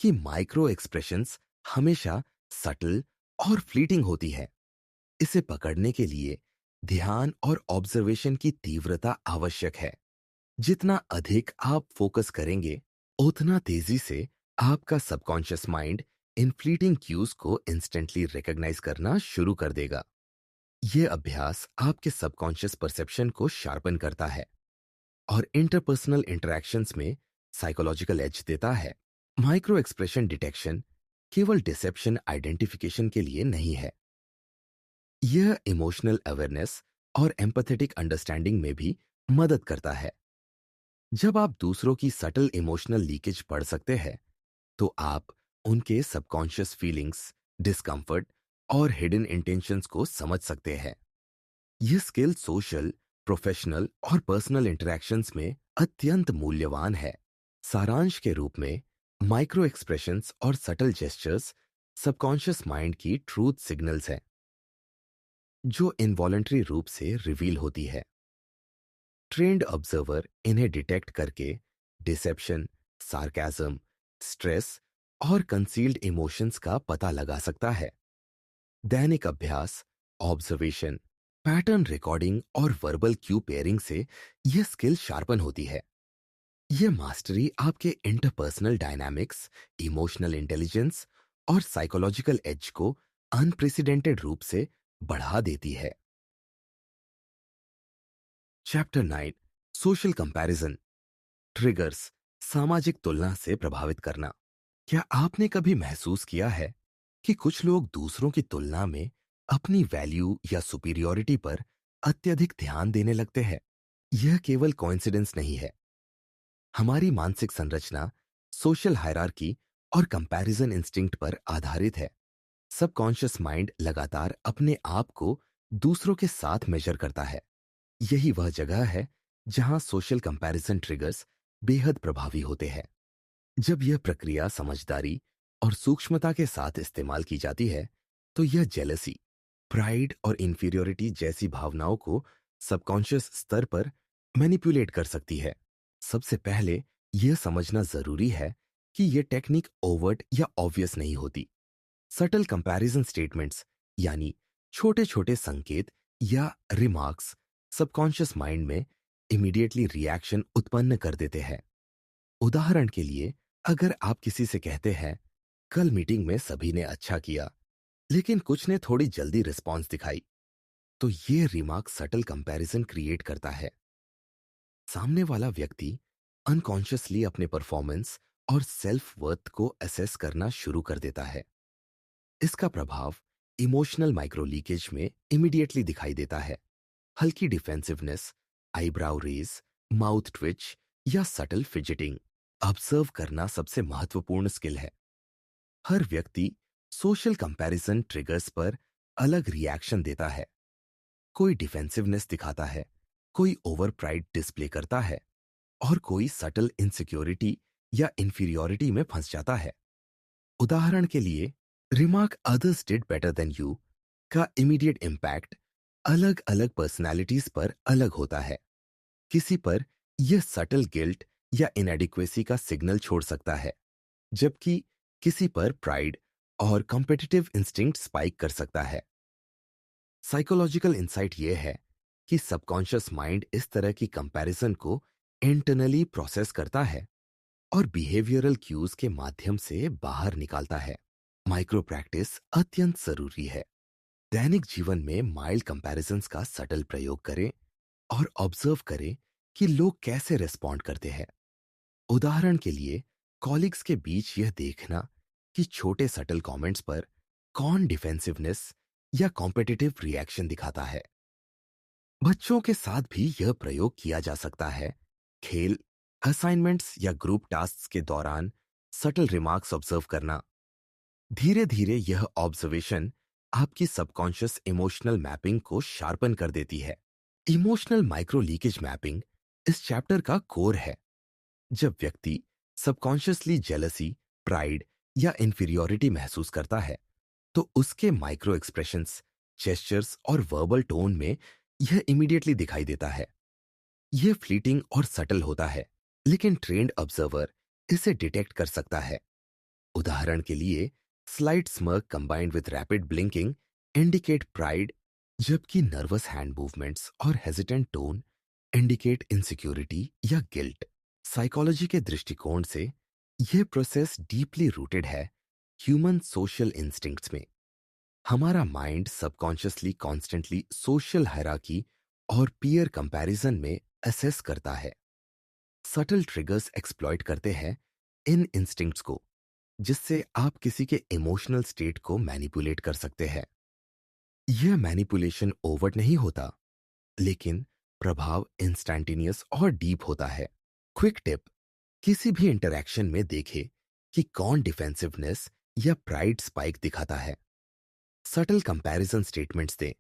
कि माइक्रो एक्सप्रेशंस हमेशा सटल और फ्लीटिंग होती है। इसे पकड़ने के लिए ध्यान और ऑब्जर्वेशन की तीव्रता आवश्यक है। जितना अधिक आप फोकस करेंगे, उतना तेजी से आपका सबकॉन्शियस माइंड इन फ्लीटिंग क्यूज को इंस्टेंटली रिकॉग्नाइज करना शुरू कर देगा। यह अभ्यास आपके सबकॉन्शियस परसेप्शन को शार्पन करता है और इंटरपर्सनल इंटरैक्शंस में साइकोलॉजिकल एज देता है। माइक्रो एक्सप्रेशन डिटेक्शन केवल डिसेप्शन आइडेंटिफिकेशन के लिए नहीं है। यह इमोशनल अवेयरनेस और एम्पैथेटिक अंडरस्टैंडिंग में भी मदद करता है। जब आप दूसरों की सटल इमोशनल लीकेज पढ़ सकते हैं, तो आप उनके सबकॉन्शियस फीलिंग्स, डिस्कम्फर्ट और हिडन इंटेंशंस को समझ सकते हैं। यह स्किल सोशल, प्रोफेशनल और पर्सनल इंटरेक्शंस में अत्यंत मूल्यवान है। सारांश के रूप में, माइक्रो एक्सप्रेशंस और सटल जेस्चर्स सबकॉन्शियस माइंड की ट्रूथ सिग्नल्स हैं, जो इनवॉलंटरी रूप से रिवील होती है। ट्रेन्ड ऑब्जर्वर इन्हें डिटेक्ट करके डिसेप्शन, सार्केज्म, स्ट्रेस और कंसील्ड इमोशंस का पता लगा सकता है। दैनिक अभ्यास, ऑब्जर्वेशन, पैटर्न रिकॉर्डिंग और वर्बल क्यू पेयरिंग से यह स्किल शार्पन होती है। यह मास्टरी आपके इंटरपर्सनल डायनामिक्स, इमोशनल इंटेलिजेंस और साइकोलॉजिकल एज को अनप्रेसिडेंटेड रूप से बढ़ा देती है। चैप्टर 9, सोशल कंपैरिजन, ट्रिगर्स, सामाजिक तुलना से प्रभावित करना। क्या आपने कभी महसूस किया है कि कुछ लोग दूसरों की तुलना में अपनी वैल्यू या सुपीरियॉरिटी पर अत्यधिक ध्यान देने लगते हैं? यह केवल कोइंसिडेंस नहीं है। हमारी मानसिक संरचना सोशल हायरार्की और कंपैरिजन इंस्टिंक्ट पर आधारित है। सबकॉन्शियस माइंड लगातार अपने आप को दूसरों के साथ मेजर करता है। यही वह जगह है जहां सोशल कंपैरिजन ट्रिगर्स बेहद प्रभावी होते हैं। जब यह प्रक्रिया समझदारी और सूक्ष्मता के साथ इस्तेमाल की जाती है, तो यह जेलसी, प्राइड और इंफीरियोरिटी जैसी भावनाओं को सबकॉन्शियस स्तर पर मैनिपुलेट कर सकती है। सबसे पहले यह समझना जरूरी है कि यह टेक्निक ओवर्ट या ऑब्वियस नहीं होती। सटल कंपैरिजन स्टेटमेंट्स, यानी छोटे छोटे संकेत या रिमार्क्स, सबकॉन्शियस माइंड में इमीडिएटली रिएक्शन उत्पन्न कर देते हैं। उदाहरण के लिए, अगर आप किसी से कहते हैं, कल मीटिंग में सभी ने अच्छा किया, लेकिन कुछ ने थोड़ी जल्दी रिस्पॉन्स दिखाई, तो ये रिमार्क सटल कंपैरिजन क्रिएट करता है। सामने वाला व्यक्ति अनकॉन्शियसली अपने परफॉर्मेंस और सेल्फ वर्थ को असेस करना शुरू कर देता है। इसका प्रभाव इमोशनल माइक्रो लीकेज में इमीडिएटली दिखाई देता है। हल्की defensiveness, eyebrow raise, mouth twitch या सटल फिजिटिंग ऑब्जर्व करना सबसे महत्वपूर्ण स्किल है। हर व्यक्ति सोशल कंपैरिजन ट्रिगर्स पर अलग रिएक्शन देता है। कोई डिफेंसिवनेस दिखाता है, कोई ओवर प्राइड डिस्प्ले करता है और कोई सटल इनसिक्योरिटी या इंफीरियॉरिटी में फंस जाता है। उदाहरण के लिए, remark others did better than you का इमीडिएट इम्पैक्ट अलग अलग पर्सनैलिटीज पर अलग होता है। किसी पर यह सटल गिल्ट या इनएडिक्वेसी का सिग्नल छोड़ सकता है, जबकि किसी पर प्राइड और कॉम्पिटिटिव इंस्टिंक्ट स्पाइक कर सकता है। साइकोलॉजिकल इंसाइट यह है कि सबकॉन्शियस माइंड इस तरह की कंपैरिजन को इंटरनली प्रोसेस करता है और बिहेवियरल क्यूज के माध्यम से बाहर निकालता है। माइक्रो प्रैक्टिस अत्यंत जरूरी है। दैनिक जीवन में माइल्ड कंपैरिजंस का सटल प्रयोग करें और ऑब्जर्व करें कि लोग कैसे रिस्पॉन्ड करते हैं। उदाहरण के लिए, कॉलिग्स के बीच यह देखना कि छोटे सटल कमेंट्स पर कौन डिफेंसिवनेस या कॉम्पिटिटिव रिएक्शन दिखाता है। बच्चों के साथ भी यह प्रयोग किया जा सकता है। खेल, असाइनमेंट्स या ग्रुप टास्क के दौरान सटल रिमार्क्स ऑब्जर्व करना। धीरे धीरे यह ऑब्जर्वेशन आपकी सबकॉन्शियस इमोशनल मैपिंग को शार्पन कर देती है। इमोशनल माइक्रो लीकेज मैपिंग इस चैप्टर का कोर है। जब व्यक्ति सबकॉन्शियसली जेलसी, प्राइड या इंफीरियॉरिटी महसूस करता है, तो उसके माइक्रो एक्सप्रेशंस, जेस्चर्स और वर्बल टोन में यह इमीडिएटली दिखाई देता है। यह फ्लीटिंग और सटल होता है, लेकिन ट्रेन्ड ऑब्जर्वर इसे डिटेक्ट कर सकता है। उदाहरण के लिए, slight smirk combined with rapid blinking indicate pride, जबकि नर्वस हैंड मूवमेंट्स और हेजिटेंट टोन इंडिकेट इनसिक्योरिटी या गिल्ट। साइकोलॉजी के दृष्टिकोण से यह प्रोसेस डीपली रूटेड है ह्यूमन सोशल इंस्टिंक्ट्स में। हमारा mind subconsciously constantly social hierarchy और पीयर कंपैरिजन में असेस करता है। सटल ट्रिगर्स एक्सप्लॉइट करते हैं इन इंस्टिंक्ट्स को, जिससे आप किसी के इमोशनल स्टेट को मैनिपुलेट कर सकते हैं। यह मैनिपुलेशन ओवर्ट नहीं होता, लेकिन प्रभाव इंस्टैंटेनियस और डीप होता है। क्विक टिप, किसी भी इंटरैक्शन में देखे कि कौन डिफेंसिवनेस या प्राइड स्पाइक दिखाता है। सटल कंपैरिजन स्टेटमेंट्स दें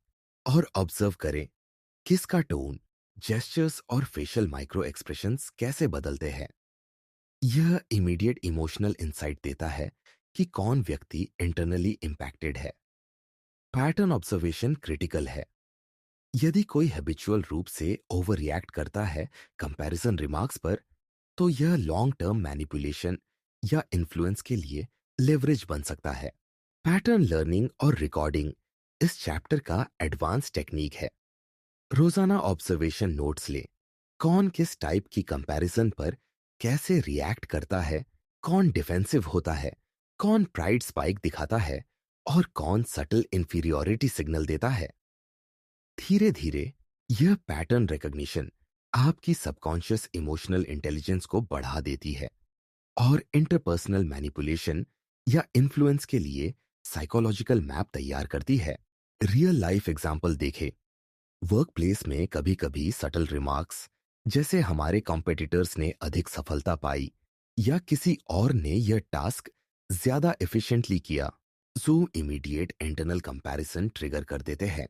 और ऑब्जर्व करें किसका टोन, जेस्चर्स और फेशियल माइक्रो एक्सप्रेशंस कैसे बदलते हैं। यह इमीडिएट इमोशनल इंसाइट देता है कि कौन व्यक्ति इंटरनली इम्पैक्टेड है। पैटर्न ऑब्जर्वेशन क्रिटिकल है। यदि कोई हैबिचुअल रूप से ओवर रिएक्ट करता है कंपैरिजन रिमार्क्स पर, तो यह लॉन्ग टर्म मैनिपुलेशन या इन्फ्लुएंस के लिए लेवरेज बन सकता है। पैटर्न लर्निंग और रिकॉर्डिंग इस चैप्टर का एडवांस टेक्निक है। रोजाना ऑब्जर्वेशन नोट्स ले, कौन किस टाइप की कंपैरिजन पर कैसे रिएक्ट करता है, कौन डिफेंसिव होता है, कौन प्राइड स्पाइक दिखाता है और कौन सटल इंफीरियॉरिटी सिग्नल देता है। धीरे धीरे यह पैटर्न रिकॉग्निशन आपकी सबकॉन्शियस इमोशनल इंटेलिजेंस को बढ़ा देती है और इंटरपर्सनल मैनिपुलेशन या इन्फ्लुएंस के लिए साइकोलॉजिकल मैप तैयार करती है। रियल लाइफ एग्जाम्पल देखें। वर्क प्लेस में कभी कभी सटल रिमार्क्स, जैसे हमारे कॉम्पिटिटर्स ने अधिक सफलता पाई या किसी और ने यह टास्क ज्यादा एफिशिएंटली किया, जो इमीडिएट इंटरनल कंपैरिजन ट्रिगर कर देते हैं।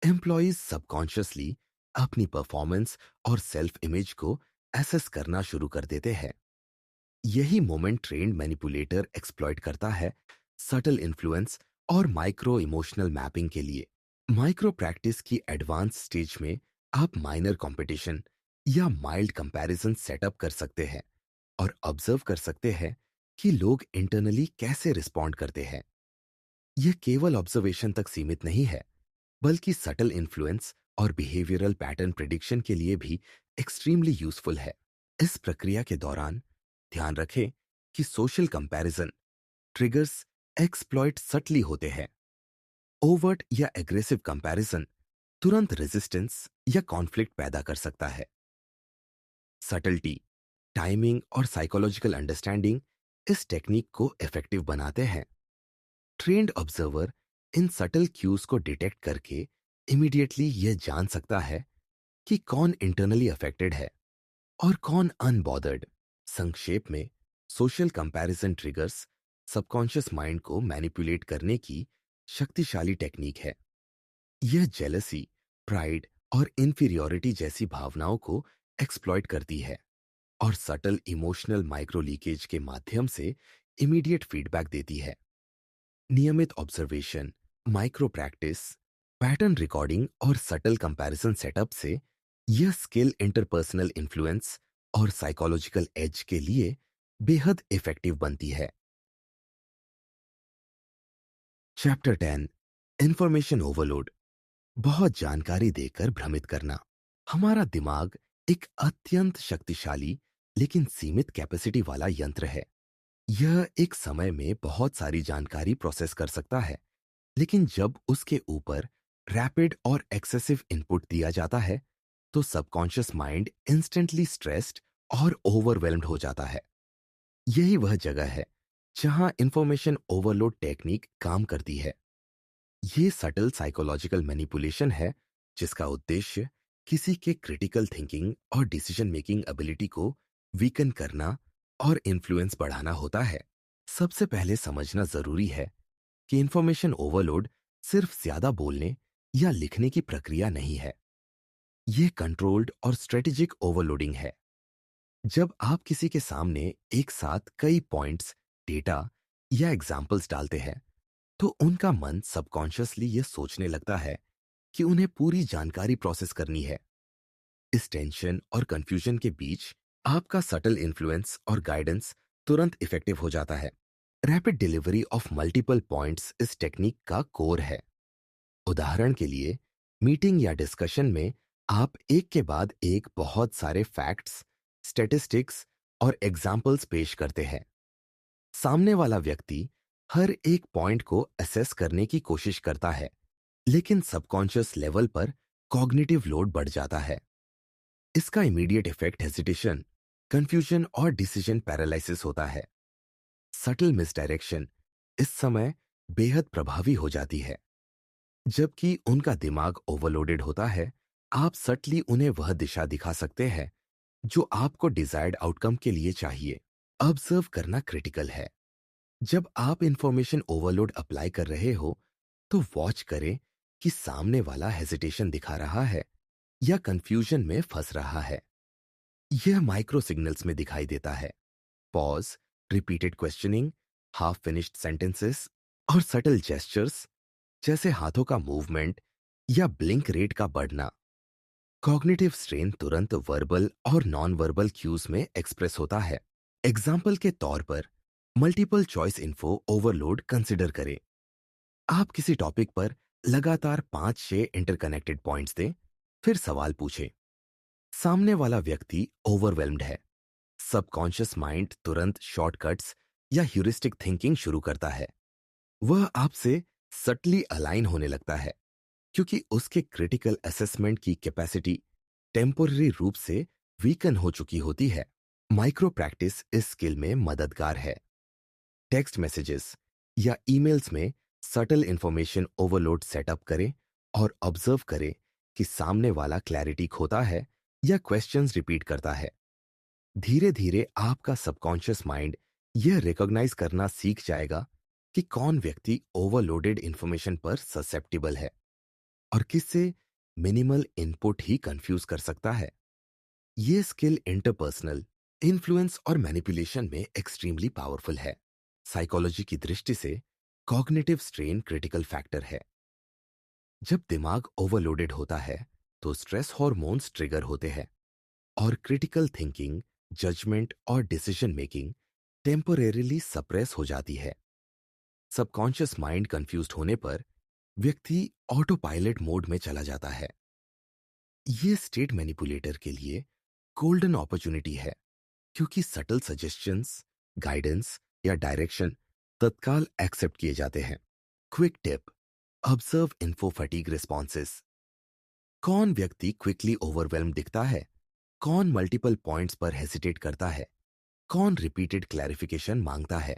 एम्प्लॉयज सबकॉन्शियसली अपनी परफॉर्मेंस और सेल्फ इमेज को एसेस करना शुरू कर देते हैं। यही मोमेंट ट्रेंड मैनिपुलेटर एक्सप्लॉइट करता है सटल इन्फ्लुएंस और माइक्रो इमोशनल मैपिंग के लिए। माइक्रो प्रैक्टिस की एडवांस स्टेज में आप माइनर कंपटीशन या माइल्ड कंपैरिजन सेटअप कर सकते हैं और ऑब्जर्व कर सकते हैं कि लोग इंटरनली कैसे रिस्पॉन्ड करते हैं। यह केवल ऑब्जर्वेशन तक सीमित नहीं है, बल्कि सटल इन्फ्लुएंस और बिहेवियरल पैटर्न प्रिडिक्शन के लिए भी एक्सट्रीमली यूजफुल है। इस प्रक्रिया के दौरान ध्यान रखें कि social comparison triggers exploit subtly होते हैं। ओवर्ट या एग्रेसिव कंपैरिजन तुरंत रेजिस्टेंस या कॉन्फ्लिक्ट पैदा कर सकता है। सटल्टी, टाइमिंग और साइकोलॉजिकल अंडरस्टैंडिंग इस टेक्निक को इफेक्टिव बनाते हैं। ट्रेन्ड ऑब्जर्वर इन सटल क्यूज को डिटेक्ट करके इमीडिएटली यह जान सकता है कि कौन इंटरनली अफेक्टेड है और कौन अनबॉदर्ड। संक्षेप में, social comparison triggers subconscious mind को मैनिपुलेट करने की शक्तिशाली टेक्निक है। यह जेलसी, प्राइड और इंफीरियॉरिटी जैसी भावनाओं को एक्सप्लॉइट करती है और सटल इमोशनल माइक्रो लीकेज के माध्यम से इमीडिएट फीडबैक देती है। नियमित observation, micro practice, pattern recording और सटल कंपैरिजन सेटअप से यह स्किल इंटरपर्सनल इन्फ्लुएंस और साइकोलॉजिकल एज के लिए बेहद इफेक्टिव बनती है। Chapter 10, information overload. बहुत जानकारी देकर भ्रमित करना। हमारा दिमाग एक अत्यंत शक्तिशाली लेकिन सीमित कैपेसिटी वाला यंत्र है। यह एक समय में बहुत सारी जानकारी प्रोसेस कर सकता है, लेकिन जब उसके ऊपर रैपिड और एक्सेसिव इनपुट दिया जाता है, तो सबकॉन्शियस माइंड इंस्टेंटली स्ट्रेस्ड और ओवरवेल्म्ड हो जाता है। यही वह जगह है जहां इंफॉर्मेशन ओवरलोड टेक्निक काम करती है। ये सटल साइकोलॉजिकल मैनिपुलेशन है जिसका उद्देश्य किसी के क्रिटिकल थिंकिंग और डिसीजन मेकिंग एबिलिटी को वीकन करना और इन्फ्लुएंस बढ़ाना होता है। सबसे पहले समझना जरूरी है कि इंफॉर्मेशन ओवरलोड सिर्फ ज्यादा बोलने या लिखने की प्रक्रिया नहीं है। यह कंट्रोल्ड और स्ट्रेटेजिक ओवरलोडिंग है। जब आप किसी के सामने एक साथ कई पॉइंट्स, डेटा या एग्जाम्पल्स डालते हैं, तो उनका मन सबकॉन्शियसली यह सोचने लगता है कि उन्हें पूरी जानकारी प्रोसेस करनी है। इस टेंशन और कंफ्यूजन के बीच आपका सटल इन्फ्लुएंस और गाइडेंस तुरंत इफेक्टिव हो जाता है। Rapid delivery of multiple points इस टेक्निक का कोर है। उदाहरण के लिए, मीटिंग या डिस्कशन में आप एक के बाद एक बहुत सारे फैक्ट्स, स्टैटिस्टिक्स और एग्जाम्पल्स पेश करते हैं। सामने वाला व्यक्ति हर एक पॉइंट को असेस करने की कोशिश करता है, लेकिन सबकॉन्शियस लेवल पर कॉग्निटिव लोड बढ़ जाता है। इसका इमीडिएट इफेक्ट हेजिटेशन, कंफ्यूजन और डिसीजन पैरालिसिस होता है। सटल मिसडायरेक्शन इस समय बेहद प्रभावी हो जाती है। जबकि उनका दिमाग ओवरलोडेड होता है, आप सटली उन्हें वह दिशा दिखा सकते हैं जो आपको डिजायर्ड आउटकम के लिए चाहिए। ऑब्जर्व करना क्रिटिकल है। जब आप इंफॉर्मेशन ओवरलोड अप्लाई कर रहे हो, तो वॉच करें कि सामने वाला हेजिटेशन दिखा रहा है या कंफ्यूजन में फंस रहा है। यह माइक्रो सिग्नल्स में दिखाई देता है। Pause, repeated questioning, half finished sentences और सटल जेस्चर्स जैसे हाथों का मूवमेंट या ब्लिंक रेट का बढ़ना। कॉग्निटिव स्ट्रेन तुरंत वर्बल और नॉन वर्बल क्यूज में एक्सप्रेस होता है। एग्जाम्पल के तौर पर multiple choice info overload consider करें। आप किसी टॉपिक पर लगातार 5-6 इंटरकनेक्टेड पॉइंट्स दें, फिर सवाल पूछें। सामने वाला व्यक्ति ओवरवेल्म्ड है। सबकॉन्शियस माइंड तुरंत शॉर्टकट्स या ह्यूरिस्टिक थिंकिंग शुरू करता है। वह आपसे सटली अलाइन होने लगता है, क्योंकि उसके क्रिटिकल असेसमेंट की कैपेसिटी टेम्पोररी रूप से वीकन हो चुकी होती है। माइक्रो प्रैक्टिस इस स्किल में मददगार है। टेक्स्ट मैसेजेस या ईमेल्स में सटल इंफॉर्मेशन ओवरलोड सेटअप करें और ऑब्जर्व करें कि सामने वाला क्लैरिटी खोता है या क्वेश्चंस रिपीट करता है। धीरे धीरे आपका सबकॉन्शियस माइंड यह रिकॉग्नाइज करना सीख जाएगा कि कौन व्यक्ति ओवरलोडेड इंफॉर्मेशन पर ससेप्टिबल है और किससे मिनिमल इनपुट ही कंफ्यूज कर सकता है। ये स्किल इंटरपर्सनल इन्फ्लुएंस और मैनिपुलेशन में एक्सट्रीमली पावरफुल है। साइकोलॉजी की दृष्टि से कॉग्निटिव स्ट्रेन क्रिटिकल फैक्टर है। जब दिमाग ओवरलोडेड होता है, तो स्ट्रेस हार्मोन्स ट्रिगर होते हैं और क्रिटिकल थिंकिंग, जजमेंट और डिसीजन मेकिंग टेम्पोरेरीली सप्रेस हो जाती है। सबकॉन्शियस माइंड कंफ्यूज्ड होने पर व्यक्ति ऑटो पायलट मोड में चला जाता है। ये स्टेट मैनिपुलेटर के लिए गोल्डन अपॉर्चुनिटी है, क्योंकि सटल सजेशंस, गाइडेंस या डायरेक्शन तत्काल एक्सेप्ट किए जाते हैं। Quick tip: observe info fatigue responses. कौन व्यक्ति क्विकली ओवरवेल्म दिखता है, कौन मल्टीपल पॉइंट्स पर हेसिटेट करता है, कौन रिपीटेड क्लैरिफिकेशन मांगता है।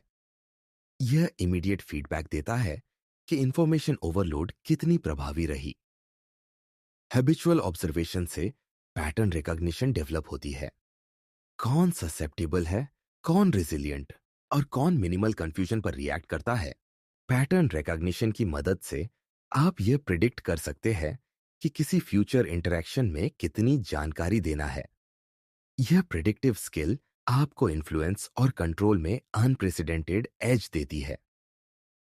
यह इमीडिएट फीडबैक देता है कि इंफॉर्मेशन ओवरलोड कितनी प्रभावी रही। हैबिचुअल ऑब्जर्वेशन से पैटर्न रिकॉग्निशन डेवलप होती है। कौन ससेप्टेबल है, कौन रिजिलियंट और कौन मिनिमल कंफ्यूजन पर रिएक्ट करता है। पैटर्न रिकॉग्निशन की मदद से आप यह प्रिडिक्ट कर सकते हैं कि किसी फ्यूचर इंटरैक्शन में कितनी जानकारी देना है। यह प्रिडिक्टिव स्किल आपको इन्फ्लुएंस और कंट्रोल में अनप्रेसिडेंटेड एज देती है।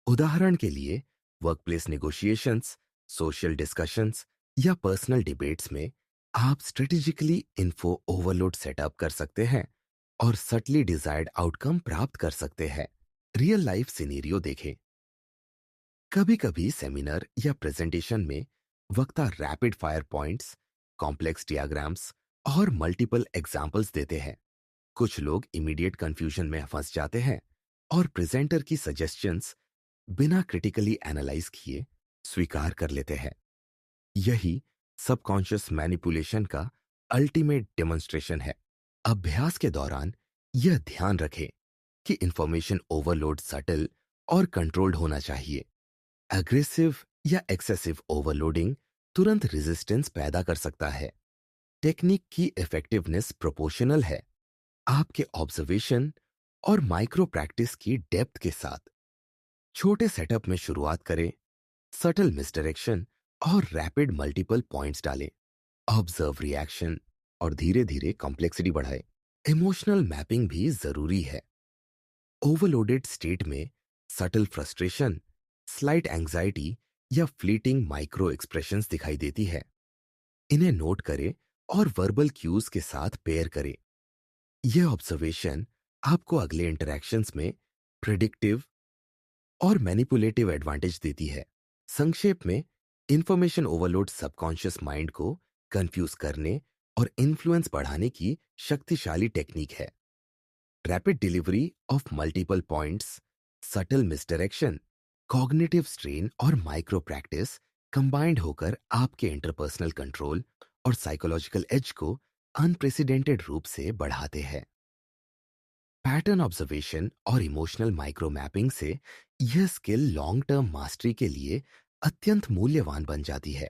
उदाहरण के लिए, वर्कप्लेस नेगोशिएशंस, सोशल डिस्कशंस या पर्सनल डिबेट्स में आप स्ट्रेटेजिकली इन्फो ओवरलोड सेटअप कर सकते हैं और सटली डिजायर्ड आउटकम प्राप्त कर सकते हैं। रियल लाइफ सिनेरियो देखें। कभी कभी सेमिनार या प्रेजेंटेशन में वक्ता रैपिड फायर पॉइंट्स, कॉम्प्लेक्स डियाग्राम्स और मल्टीपल एग्जाम्पल्स देते हैं। कुछ लोग इमीडिएट कंफ्यूजन में फंस जाते हैं और प्रेजेंटर की सजेशंस बिना क्रिटिकली एनालाइज किए स्वीकार कर लेते हैं। यही सबकॉन्शियस मैनिपुलेशन का अल्टीमेट डेमोन्स्ट्रेशन है। अभ्यास के दौरान यह ध्यान रखें कि इंफॉर्मेशन ओवरलोड सटल और कंट्रोल्ड होना चाहिए। एग्रेसिव या एक्सेसिव ओवरलोडिंग तुरंत रेजिस्टेंस पैदा कर सकता है। टेक्निक की इफेक्टिवनेस प्रोपोर्शनल है आपके ऑब्जर्वेशन और माइक्रो प्रैक्टिस की डेप्थ के साथ। छोटे सेटअप में शुरुआत करें, सटल मिसडायरेक्शन और रैपिड मल्टीपल पॉइंट्स डालें। ऑब्जर्व रिएक्शन और धीरे धीरे कॉम्प्लेक्सिटी बढ़ाएं। इमोशनल मैपिंग भी जरूरी है। ओवरलोडेड स्टेट में सटल फ्रस्ट्रेशन, स्लाइट एंग्जाइटी या फ्लीटिंग माइक्रो एक्सप्रेशंस दिखाई देती है। इन्हें नोट करें और वर्बल क्यूज के साथ पेयर करें। यह ऑब्जर्वेशन आपको अगले इंटरैक्शंस में प्रिडिक्टिव और मैनिपुलेटिव एडवांटेज देती है। संक्षेप में, इंफॉर्मेशन ओवरलोड सबकॉन्शियस माइंड को कंफ्यूज करने और इन्फ्लुएंस बढ़ाने की शक्तिशाली टेक्निक है। Rapid delivery of multiple points, subtle misdirection, cognitive strain और माइक्रो प्रैक्टिस कंबाइंड होकर आपके इंटरपर्सनल कंट्रोल और साइकोलॉजिकल एज को अनप्रेसिडेंटेड रूप से बढ़ाते हैं। पैटर्न ऑब्जर्वेशन और इमोशनल माइक्रो मैपिंग से यह स्किल लॉन्ग टर्म मास्टरी के लिए अत्यंत मूल्यवान बन जाती है।